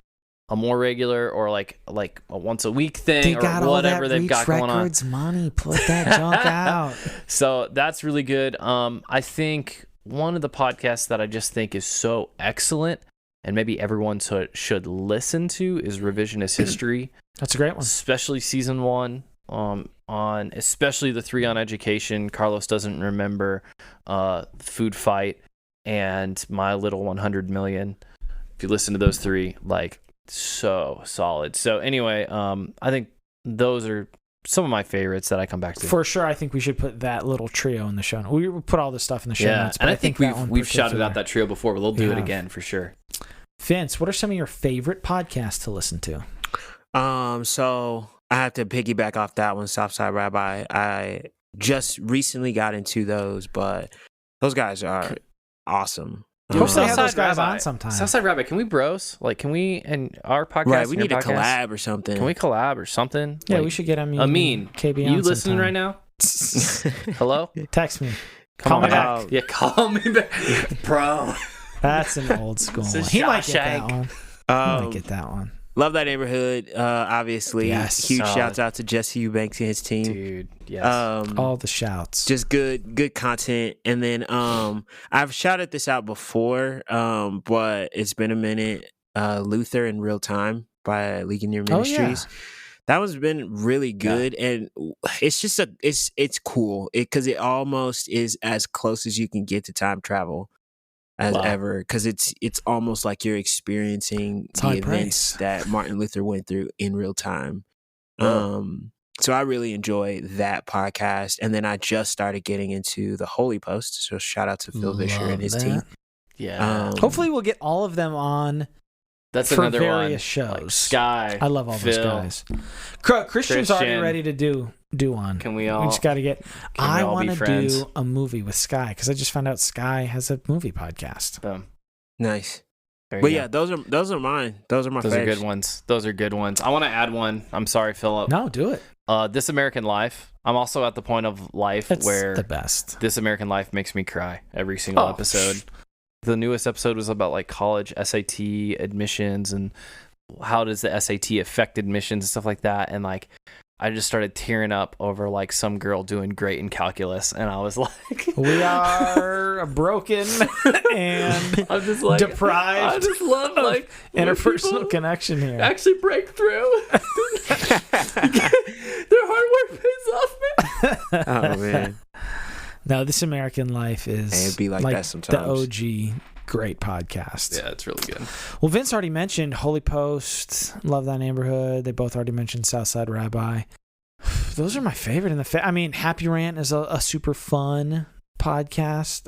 a more regular or like a once a week thing or whatever they've got going on. Records money, put that junk out. So that's really good. I think one of the podcasts that I just think is so excellent and maybe everyone should listen to is Revisionist History. That's a great one. Especially season 1. On especially the 3 on education, Carlos Doesn't Remember, Food Fight, and My Little 100 Million. If you listen to those 3, like, so solid. So anyway, I think those are some of my favorites that I come back to. For sure, I think we should put that little trio in the show. We put all this stuff in the show notes. And I think we've shouted out that trio before, but they'll do it again for sure. Vince, what are some of your favorite podcasts to listen to? So I have to piggyback off that one, Southside Rabbi. I just recently got into those, but those guys are awesome. Hopefully have those guys on sometime. Southside Rabbi, can we bros? Like, can we, and our podcast? Right, we need a collab or something. Can we collab or something? Yeah, like, we should get Amin KB on. You listening right now? Hello? Text me. Call me back. Yeah, call me back. Bro. That's an old school one. He might get that one. He might get that one. Love that neighborhood, obviously. Yes. Huge shouts out to Jesse Eubanks and his team. Dude, yes. All the shouts. Just good content. And then I've shouted this out before, but it's been a minute. Luther in Real Time by Legionnaire Ministries. Oh, yeah. That one's been really good, and it's just it's cool because it almost is as close as you can get to time travel as ever, because it's almost like you're experiencing the events that Martin Luther went through in real time. So I really enjoy that podcast, and then I just started getting into the Holy Post. So shout out to Phil Vischer and his team. Yeah, hopefully we'll get all of them on. That's for another various one. shows. Like Sky. I love all Phil, those guys. Christian's already ready to do one. Can we all? We just got to get. I want to do a movie with Sky because I just found out Sky has a movie podcast. Nice. But yeah, those are mine. Those are my Those faves. are good ones. Those are good ones. I want to add one. I'm sorry, Philip. No, do it. This American Life. I'm also at the point of life where the best. This American Life makes me cry every single episode. The newest episode was about like college SAT admissions and how does the SAT affect admissions and stuff like that. And like, I just started tearing up over like some girl doing great in calculus, and I was like, "We are broken and I'm just like deprived." I just love like interpersonal connection here. Actually, break through. Their hard work pays off, man. Oh man, no, This American Life is and it'd be like that sometimes. The OG. Great podcast. Yeah, it's really good. Well, Vince already mentioned Holy Post, Love Thy Neighborhood. They both already mentioned Southside Rabbi. Those are my favorite. I mean, Happy Rant is a super fun podcast.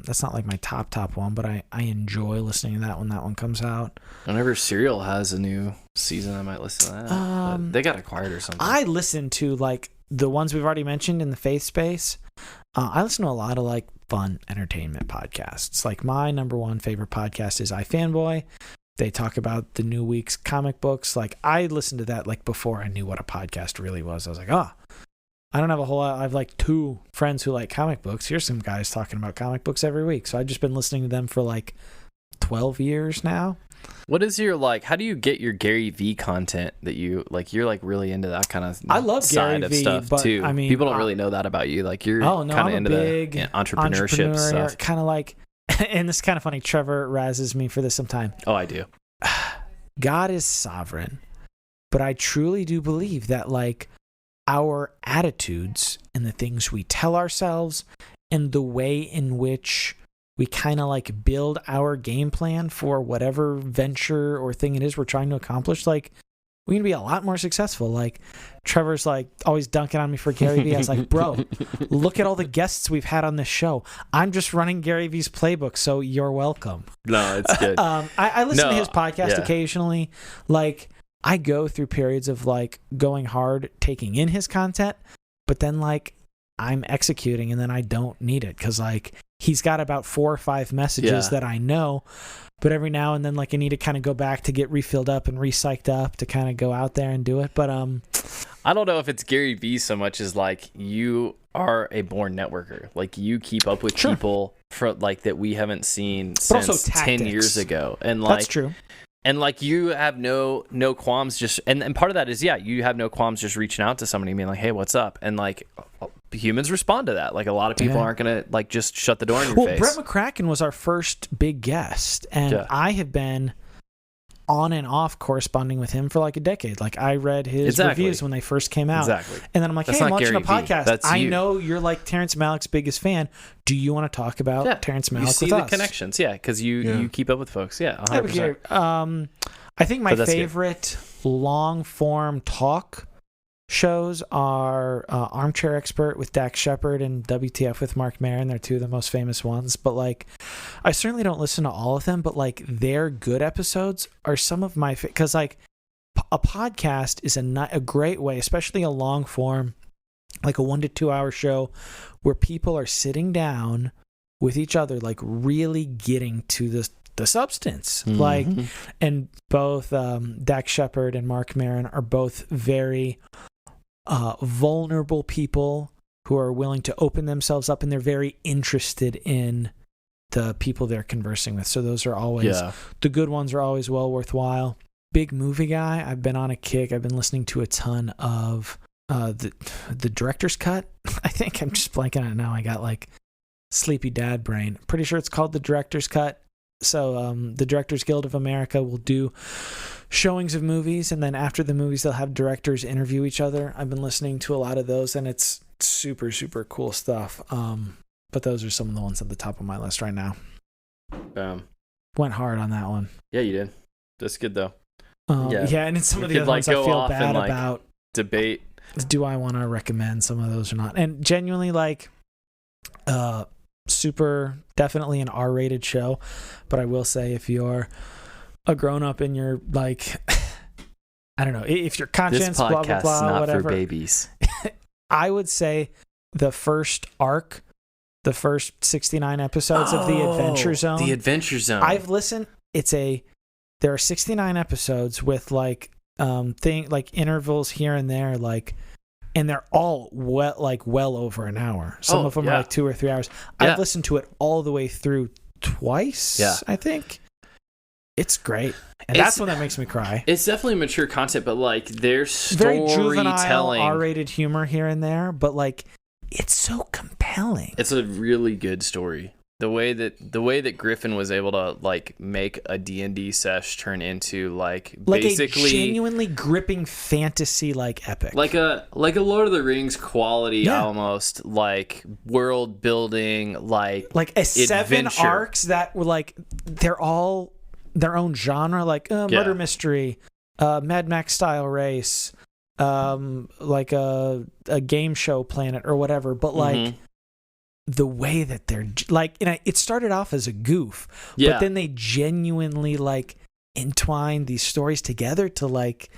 That's not like my top one, but I enjoy listening to that when that one comes out. Whenever Serial has a new season, I might listen to that. But they got acquired or something. I listen to like the ones we've already mentioned in the faith space. I listen to a lot of like fun entertainment podcasts. Like my number one favorite podcast is iFanboy. They talk about the new week's comic books. Like I listened to that like before I knew what a podcast really was. I was like, I don't have a whole lot. I have like 2 friends who like comic books. Here's some guys talking about comic books every week. So I've just been listening to them for like 12 years now. What is your like? How do you get your Gary V content that you like? You're like really into that kind of I love side Gary of V, stuff but, too. I mean, people don't really know that about you. Like you're kind of into big the entrepreneurship stuff. Kind of like, and this is kind of funny. Trevor razzes me for this sometime. Oh, I do. God is sovereign, but I truly do believe that like our attitudes and the things we tell ourselves and the way in which we kind of like build our game plan for whatever venture or thing it is we're trying to accomplish, like we can be a lot more successful. Like Trevor's like always dunking on me for Gary Vee. I was like, bro, look at all the guests we've had on this show. I'm just running Gary Vee's playbook, so you're welcome. No, it's good. I listen to his podcast occasionally. Like I go through periods of like going hard, taking in his content, but then like I'm executing and then I don't need it because like he's got about 4 or 5 messages that I know, but every now and then like I need to kind of go back to get refilled up and re-psyched up to kind of go out there and do it. But I don't know if it's Gary Vee so much as like you are a born networker. Like you keep up with people for like that we haven't seen since 10 years ago. And like that's true. And like you have no qualms just and part of that is you have no qualms just reaching out to somebody and being like, hey, what's up? And like humans respond to that. Like a lot of people aren't gonna like just shut the door in your face. Brett McCracken was our first big guest, and I have been on and off corresponding with him for like a decade. Like I read his reviews when they first came out. Exactly. And then I'm like, hey, I'm watching a podcast. I know you're like Terrence Malick's biggest fan. Do you want to talk about Terrence Malick with us? You see the connections, because you keep up with folks. Yeah, 100%. I think my favorite long-form talk shows are Armchair Expert with Dax Shepard and WTF with Mark Maron. They're 2 of the most famous ones. But like, I certainly don't listen to all of them, but like their good episodes are some of my because like a podcast is a great way, especially a long form, like a 1 to 2 hour show where people are sitting down with each other, like really getting to the substance. Mm-hmm. Like, and both Dax Shepard and Mark Maron are both very vulnerable people who are willing to open themselves up, and they're very interested in the people they're conversing with. So those are always the good ones are always well worthwhile. Big movie guy. I've been on a kick. I've been listening to a ton of the director's cut. I think I'm just blanking on it now. I got like sleepy dad brain. Pretty sure it's called the director's cut. So the Directors Guild of America will do showings of movies, and then after the movies they'll have directors interview each other. I've been listening to a lot of those, and it's super, super cool stuff. But those are some of the ones at the top of my list right now. Went hard on that one. Yeah, you did. That's good though. And in some of the other ones I feel bad about. Debate. Do I want to recommend some of those or not? And genuinely, like, super, definitely an R-rated show. But I will say, if you're a grown-up and you're like, I don't know, if your conscience, this blah blah blah, not whatever. For babies. I would say the first arc, the first 69 episodes of the Adventure Zone. The Adventure Zone. I've listened. there are 69 episodes with like intervals here and there, like, and they're all well over an hour. Some of them are like 2 or 3 hours. Yeah. I've listened to it all the way through twice. Yeah. I think it's great, and that's when that makes me cry. It's definitely mature content, but like there's Very juvenile, storytelling, R-rated humor here and there, but like it's so compelling. It's a really good story. The way that Griffin was able to like make a D&D sesh turn into like basically a genuinely gripping fantasy like epic, like a Lord of the Rings quality, almost like world building, like a 7 arcs that were like they're all their own genre, like murder mystery, Mad Max style race, like a game show planet or whatever, but like the way that they're like, and it started off as a goof, but then they genuinely like entwine these stories together to like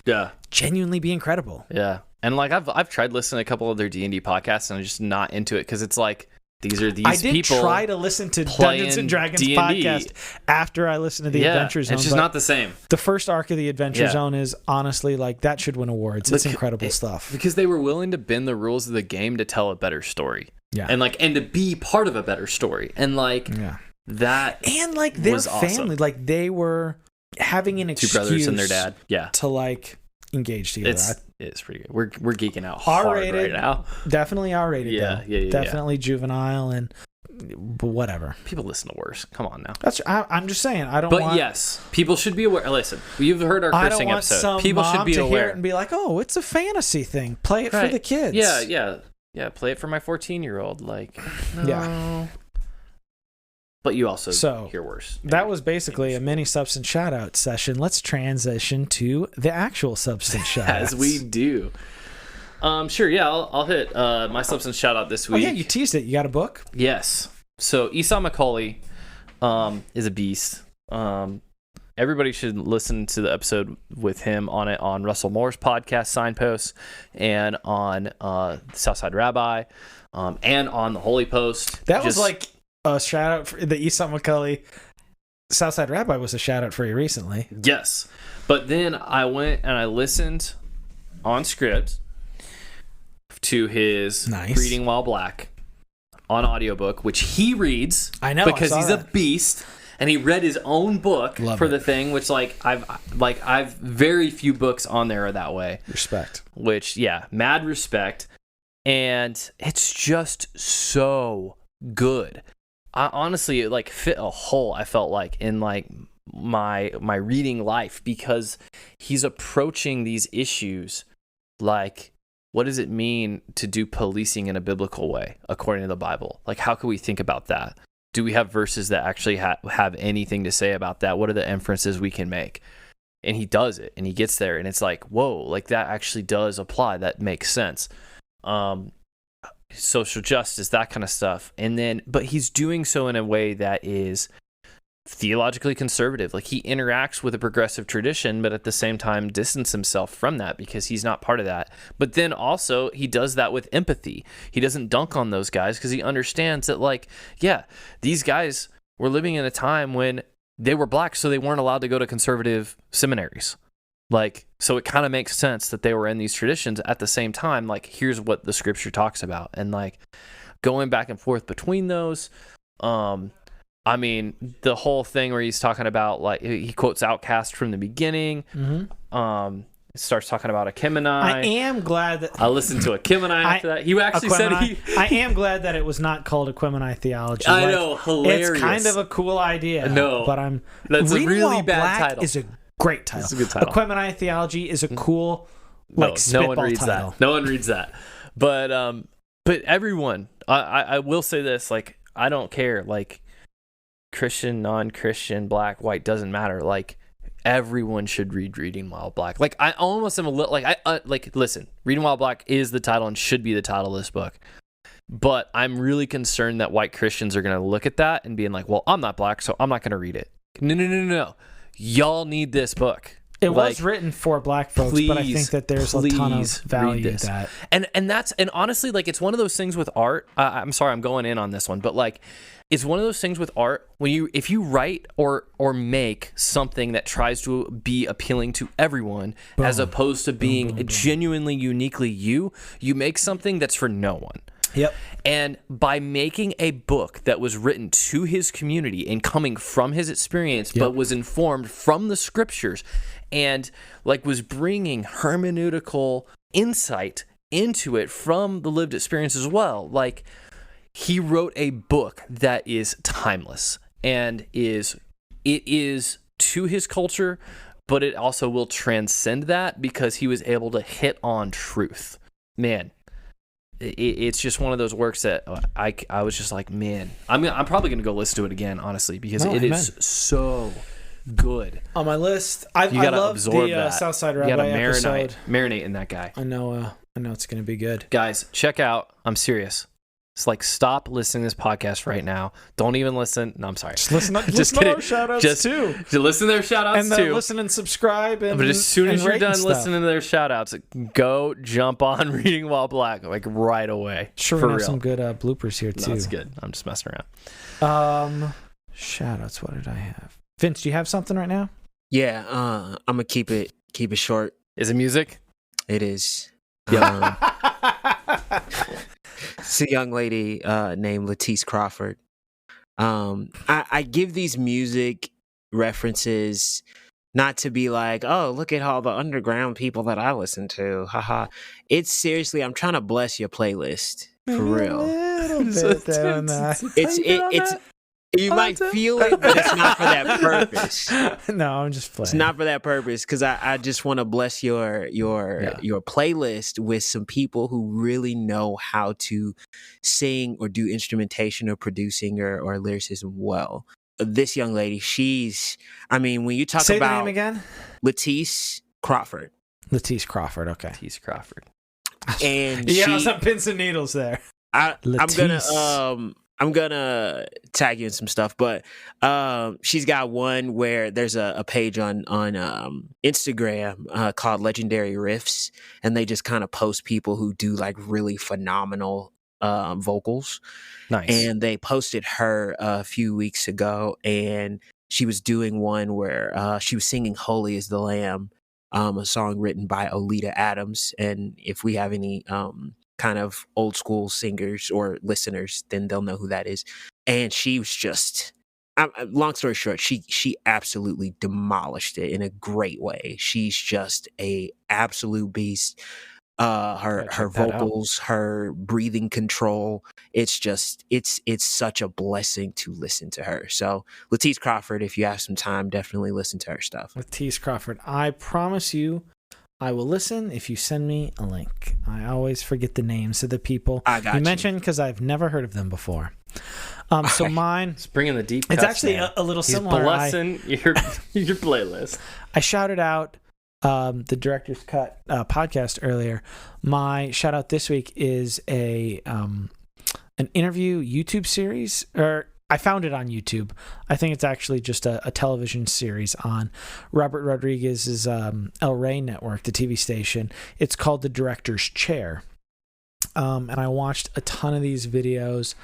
genuinely be incredible. Yeah, and like I've tried listening to a couple of their D&D podcasts, and I'm just not into it because it's like these people. I did try to listen to Dungeons and Dragons D&D podcast after I listened to the Adventure Zone. It's just not the same. The first arc of the Adventure Zone is honestly like that should win awards. It's incredible stuff because they were willing to bend the rules of the game to tell a better story. Yeah, and to be part of a better story, and like that, and like their family, awesome. like they were having an excuse, 2 brothers and their dad, to like engage together. It's pretty good. We're geeking out hard right now. Definitely R-rated. Yeah, definitely juvenile and whatever. People listen to worse. Come on now. I'm just saying. I don't. But yes, people should be aware. Listen, you've heard our cursing episode. People should be aware hear it and be like, "Oh, it's a fantasy thing. Play it for the kids." Yeah, play it for my 14-year-old. Like, no. Yeah. But you also hear worse. That was basically a mini substance shout-out session. Let's transition to the actual substance shout-outs. As we do. Sure, yeah, I'll hit my substance shout-out this week. Oh, yeah, you teased it. You got a book? Yes. So, Esau McCauley is a beast. Everybody should listen to the episode with him on it on Russell Moore's podcast, Signposts, and on Southside Rabbi, and on the Holy Post. That was like a shout out for the Esau McCauley. Southside Rabbi was a shout out for you recently. Yes. But then I went and I listened on script to his Reading While Black on audiobook, which he reads. I know, because he's a beast. And he read his own book the thing, which I've very few books on there are that way. Respect. Which, mad respect. And it's just so good. Honestly, it like fit a hole, I felt like, in like my reading life, because he's approaching these issues like, what does it mean to do policing in a biblical way according to the Bible? Like, how can we think about that? Do we have verses that actually have anything to say about that? What are the inferences we can make? And he does it, and he gets there, and it's like, whoa, like that actually does apply. That makes sense. Social justice, that kind of stuff. And then, but he's doing so in a way that is theologically conservative. Like, he interacts with a progressive tradition, but at the same time distance himself from that because he's not part of that. But then also he does that with empathy. He doesn't dunk on those guys because he understands that, like, these guys were living in a time when they were black, so they weren't allowed to go to conservative seminaries. Like, so it kind of makes sense that they were in these traditions. At the same time, like, here's what the scripture talks about. And like going back and forth between those, I mean, the whole thing where he's talking about, like, he quotes Outcast from the beginning. Mm-hmm. Starts talking about Achimonite. I am glad that I listened to Achimonite after that. He actually said I am glad that it was not called Achimonite theology. I know, hilarious. It's kind of a cool idea. No, but that's a really bad title. Is a great title. It's a good title. Achimonite theology is a cool, like, spitball no one reads title. That. No one reads that. But everyone, I will say this, like, I don't care, like, Christian, non-Christian, black, white, doesn't matter. Like, everyone should read Reading While Black. Like, I almost am a little, like, listen, Reading While Black is the title and should be the title of this book. But I'm really concerned that white Christians are going to look at that and being like, well, I'm not black, so I'm not going to read it. No. Y'all need this book. It was written for black folks, but I think that there's a ton of value in that. And honestly, like, it's one of those things with art. I'm sorry, I'm going in on this one, but like, it's one of those things with art when if you write or make something that tries to be appealing to everyone, boom, as opposed to being genuinely uniquely you make something that's for no one. Yep. And by making a book that was written to his community and coming from his experience, but was informed from the scriptures and like was bringing hermeneutical insight into it from the lived experience as well. Like, he wrote a book that is timeless and it is to his culture, but it also will transcend that because he was able to hit on truth. Man, it's just one of those works that I was just like, man, I'm probably gonna go listen to it again, honestly, because it is so good. On my list, I love the Southside Rabbi episode. Marinate in that guy. I know it's gonna be good. Guys, check out. I'm serious. It's like, stop listening to this podcast right now. Don't even listen. No, I'm sorry. Just listen to our shout-outs too. Just listen to their shout-outs too. And listen and subscribe. But as soon as you're done listening to their shout-outs, go jump on Reading While Black, like right away. Sure, we have some good bloopers here too. No, that's good. I'm just messing around. Shout-outs. What did I have? Vince, do you have something right now? Yeah, I'm gonna keep it short. Is it music? It is. It's a young lady named Latice Crawford. I give these music references not to be like, oh, look at all the underground people that I listen to. Haha. It's seriously, I'm trying to bless your playlist. For real. It's you might feel it, but it's not for that purpose. No, I'm just playing. It's not for that purpose, because I just want to bless your playlist with some people who really know how to sing or do instrumentation or producing or lyricism well. This young lady, when you talk Say about... the name again? Latice Crawford. Latice Crawford, okay. Latice Crawford. And yeah, some pins and needles there. I'm gonna tag you in some stuff, but she's got one where there's a page on Instagram called Legendary Riffs, and they just kind of post people who do like really phenomenal vocals. Nice. And they posted her a few weeks ago, and she was doing one where she was singing "Holy Is the Lamb," a song written by Oleta Adams. And if we have any kind of old school singers or listeners, then they'll know who that is. And she was just, long story short, she absolutely demolished it in a great way. She's just a absolute beast. Her vocals, her breathing control, it's such a blessing to listen to her. So Latice Crawford, if you have some time, definitely listen to her stuff. Latice Crawford, I promise you I will listen if you send me a link. I always forget the names of the people you mentioned because I've never heard of them before. So mine... It's bringing the deep cuts, it's actually a little similar. He's blessing your playlist. I shouted out the Director's Cut podcast earlier. My shout out this week is an interview YouTube series, or I found it on YouTube. I think it's actually just a television series on Robert Rodriguez's El Rey network, the TV station. It's called The Director's Chair. And I watched a ton of these videos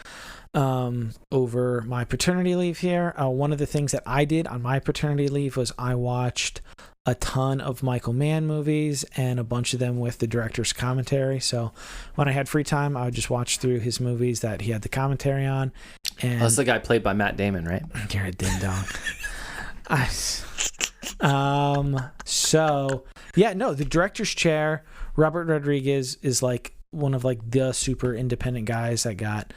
over my paternity leave here. One of the things that I did on my paternity leave was I watched a ton of Michael Mann movies, and a bunch of them with the director's commentary. So when I had free time, I would just watch through his movies that he had the commentary on. And that's the guy played by Matt Damon, right? You're a ding dong. So yeah, no, the director's chair. Robert Rodriguez is like one of like the super independent guys that got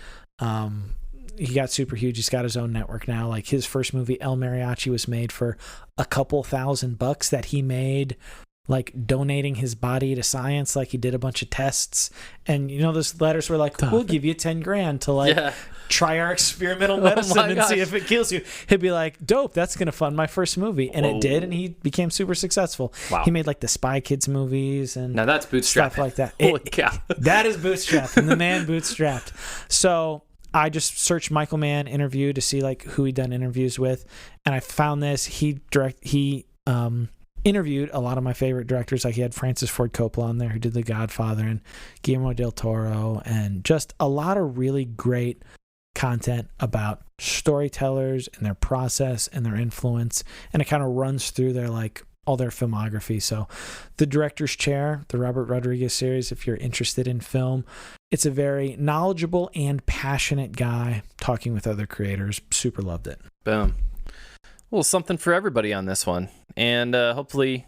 he got super huge. He's got his own network now. Like his first movie, El Mariachi, was made for a couple $1,000 that he made, like donating his body to science. Like he did a bunch of tests, and you know, those letters were like, we'll give you $10,000 to like try our experimental medicine and see if it kills you. He'd be like, dope, that's gonna fund my first movie. And it did, and he became super successful. Wow. He made like the Spy Kids movies and now that's bootstrapped, stuff like that. Holy cow. That is bootstrapped, and the man bootstrapped. So I just searched Michael Mann interview to see like who he'd done interviews with, and I found this. He interviewed a lot of my favorite directors. Like he had Francis Ford Coppola on there, who did The Godfather, and Guillermo del Toro, and just a lot of really great content about storytellers and their process and their influence, and it kind of runs through their all their filmography. So The Director's Chair, the Robert Rodriguez series, if you're interested in film, it's a very knowledgeable and passionate guy talking with other creators. Super loved it. Boom. Well, something for everybody on this one. And hopefully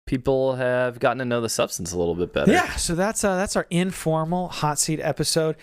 people have gotten to know the substance a little bit better. Yeah, so that's our informal hot seat episode.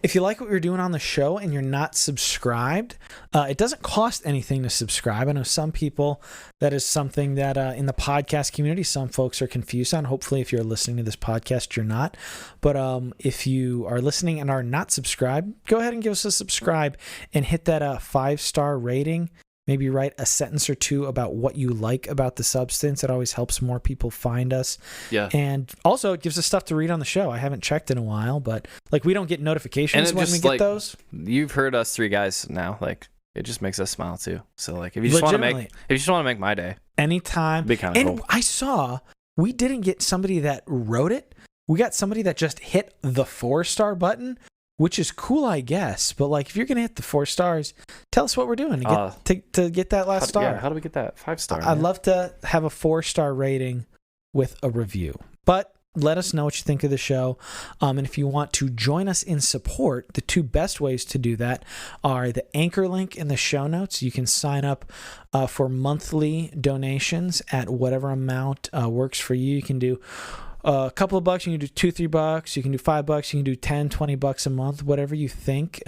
If you like what we're doing on the show and you're not subscribed, it doesn't cost anything to subscribe. I know some people, that is something that in the podcast community, some folks are confused on. Hopefully, if you're listening to this podcast, you're not. But if you are listening and are not subscribed, go ahead and give us a subscribe and hit that 5-star rating. Maybe write a sentence or two about what you like about the substance. It always helps more people find us. Yeah. And also, it gives us stuff to read on the show. I haven't checked in a while, but we don't get notifications when we get those. You've heard us three guys now. It just makes us smile too. So if you just want to make my day, anytime. Be kind of cool. I saw we didn't get somebody that wrote it. We got somebody that just hit the 4-star button, which is cool, I guess. But if you're gonna hit the 4 stars, tell us what we're doing to get that last star. Yeah, how do we get that 5-star? I'd love to have a 4-star rating with a review. But let us know what you think of the show. And if you want to join us in support, the 2 best ways to do that are the anchor link in the show notes. You can sign up for monthly donations at whatever amount works for you. You can do a couple of bucks, you can do $2-3, you can do $5, you can do $10-20 a month, whatever you think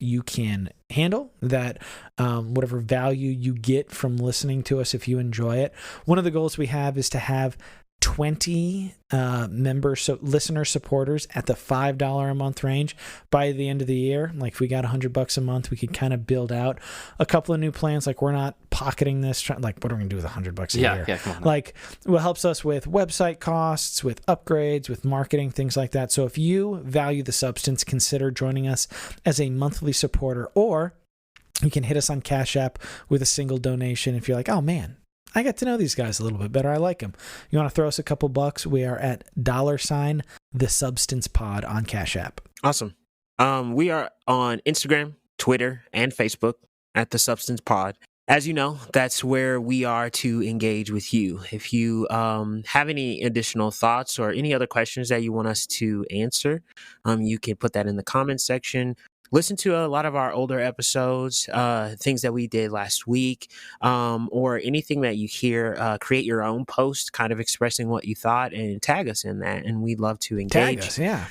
you can handle that, whatever value you get from listening to us if you enjoy it. One of the goals we have is to have 20 listener supporters at the $5 a month range by the end of the year. If we got $100 a month, we could kind of build out a couple of new plans. We're not pocketing this. What are we gonna do with $100 a year? Yeah, come on. What helps us with website costs, with upgrades, with marketing, things like that. So if you value the substance, consider joining us as a monthly supporter, or you can hit us on Cash App with a single donation if you're oh man, I got to know these guys a little bit better. I like them. You want to throw us a couple bucks? We are at $The Substance Pod on Cash App. Awesome. We are on Instagram, Twitter, and Facebook at The Substance Pod. As you know, that's where we are to engage with you. If you have any additional thoughts or any other questions that you want us to answer, you can put that in the comments section. Listen to a lot of our older episodes, things that we did last week, or anything that you hear. Create your own post kind of expressing what you thought and tag us in that. And we'd love to engage. Tag us, yeah.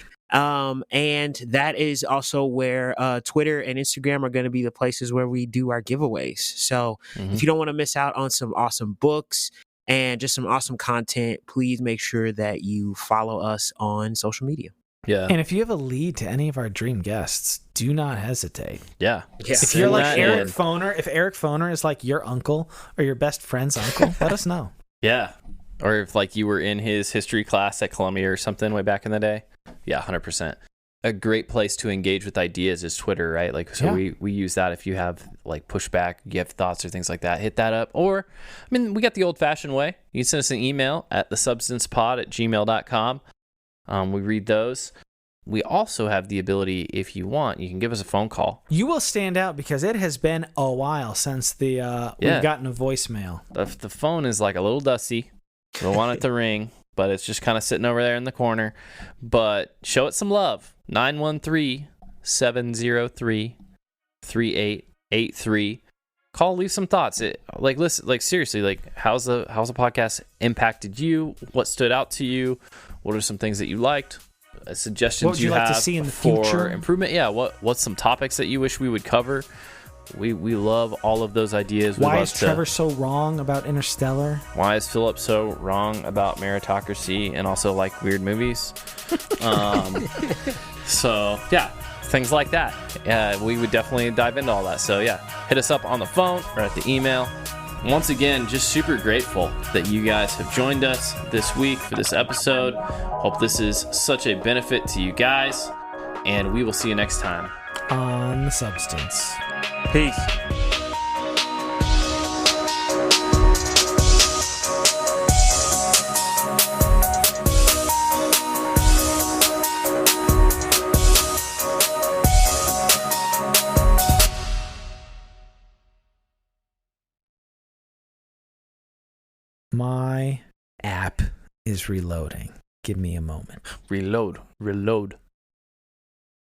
And that is also where Twitter and Instagram are going to be the places where we do our giveaways. So if you don't want to miss out on some awesome books and just some awesome content, please make sure that you follow us on social media. Yeah. And if you have a lead to any of our dream guests, do not hesitate. Yeah. If you're Eric Foner, if Eric Foner is your uncle or your best friend's uncle, let us know. Yeah. Or if you were in his history class at Columbia or something way back in the day. Yeah, 100%. A great place to engage with ideas is Twitter, right? We use that if you have pushback, you have thoughts or things like that, hit that up. Or, we got the old fashioned way. You can send us an email at thesubstancepod@gmail.com. We read those. We also have the ability, if you want, you can give us a phone call. You will stand out because it has been a while since we've gotten a voicemail. The phone is a little dusty. We don't want it to ring, but it's just kind of sitting over there in the corner. But show it some love. 913-703-3883. Call, leave some thoughts. Listen, seriously, how's the podcast impacted you? What stood out to you? What are some things that you liked? Suggestions what would you like have to see in the for future? Improvement? Yeah. What's some topics that you wish we would cover? We love all of those ideas. Why is Trevor so wrong about Interstellar? Why is Philip so wrong about meritocracy and also weird movies? So yeah, things like that. We would definitely dive into all that. So yeah, hit us up on the phone or at the email. Once again, just super grateful that you guys have joined us this week for this episode. Hope this is such a benefit to you guys, and we will see you next time on The Substance. Peace. My app is reloading. Give me a moment. Reload.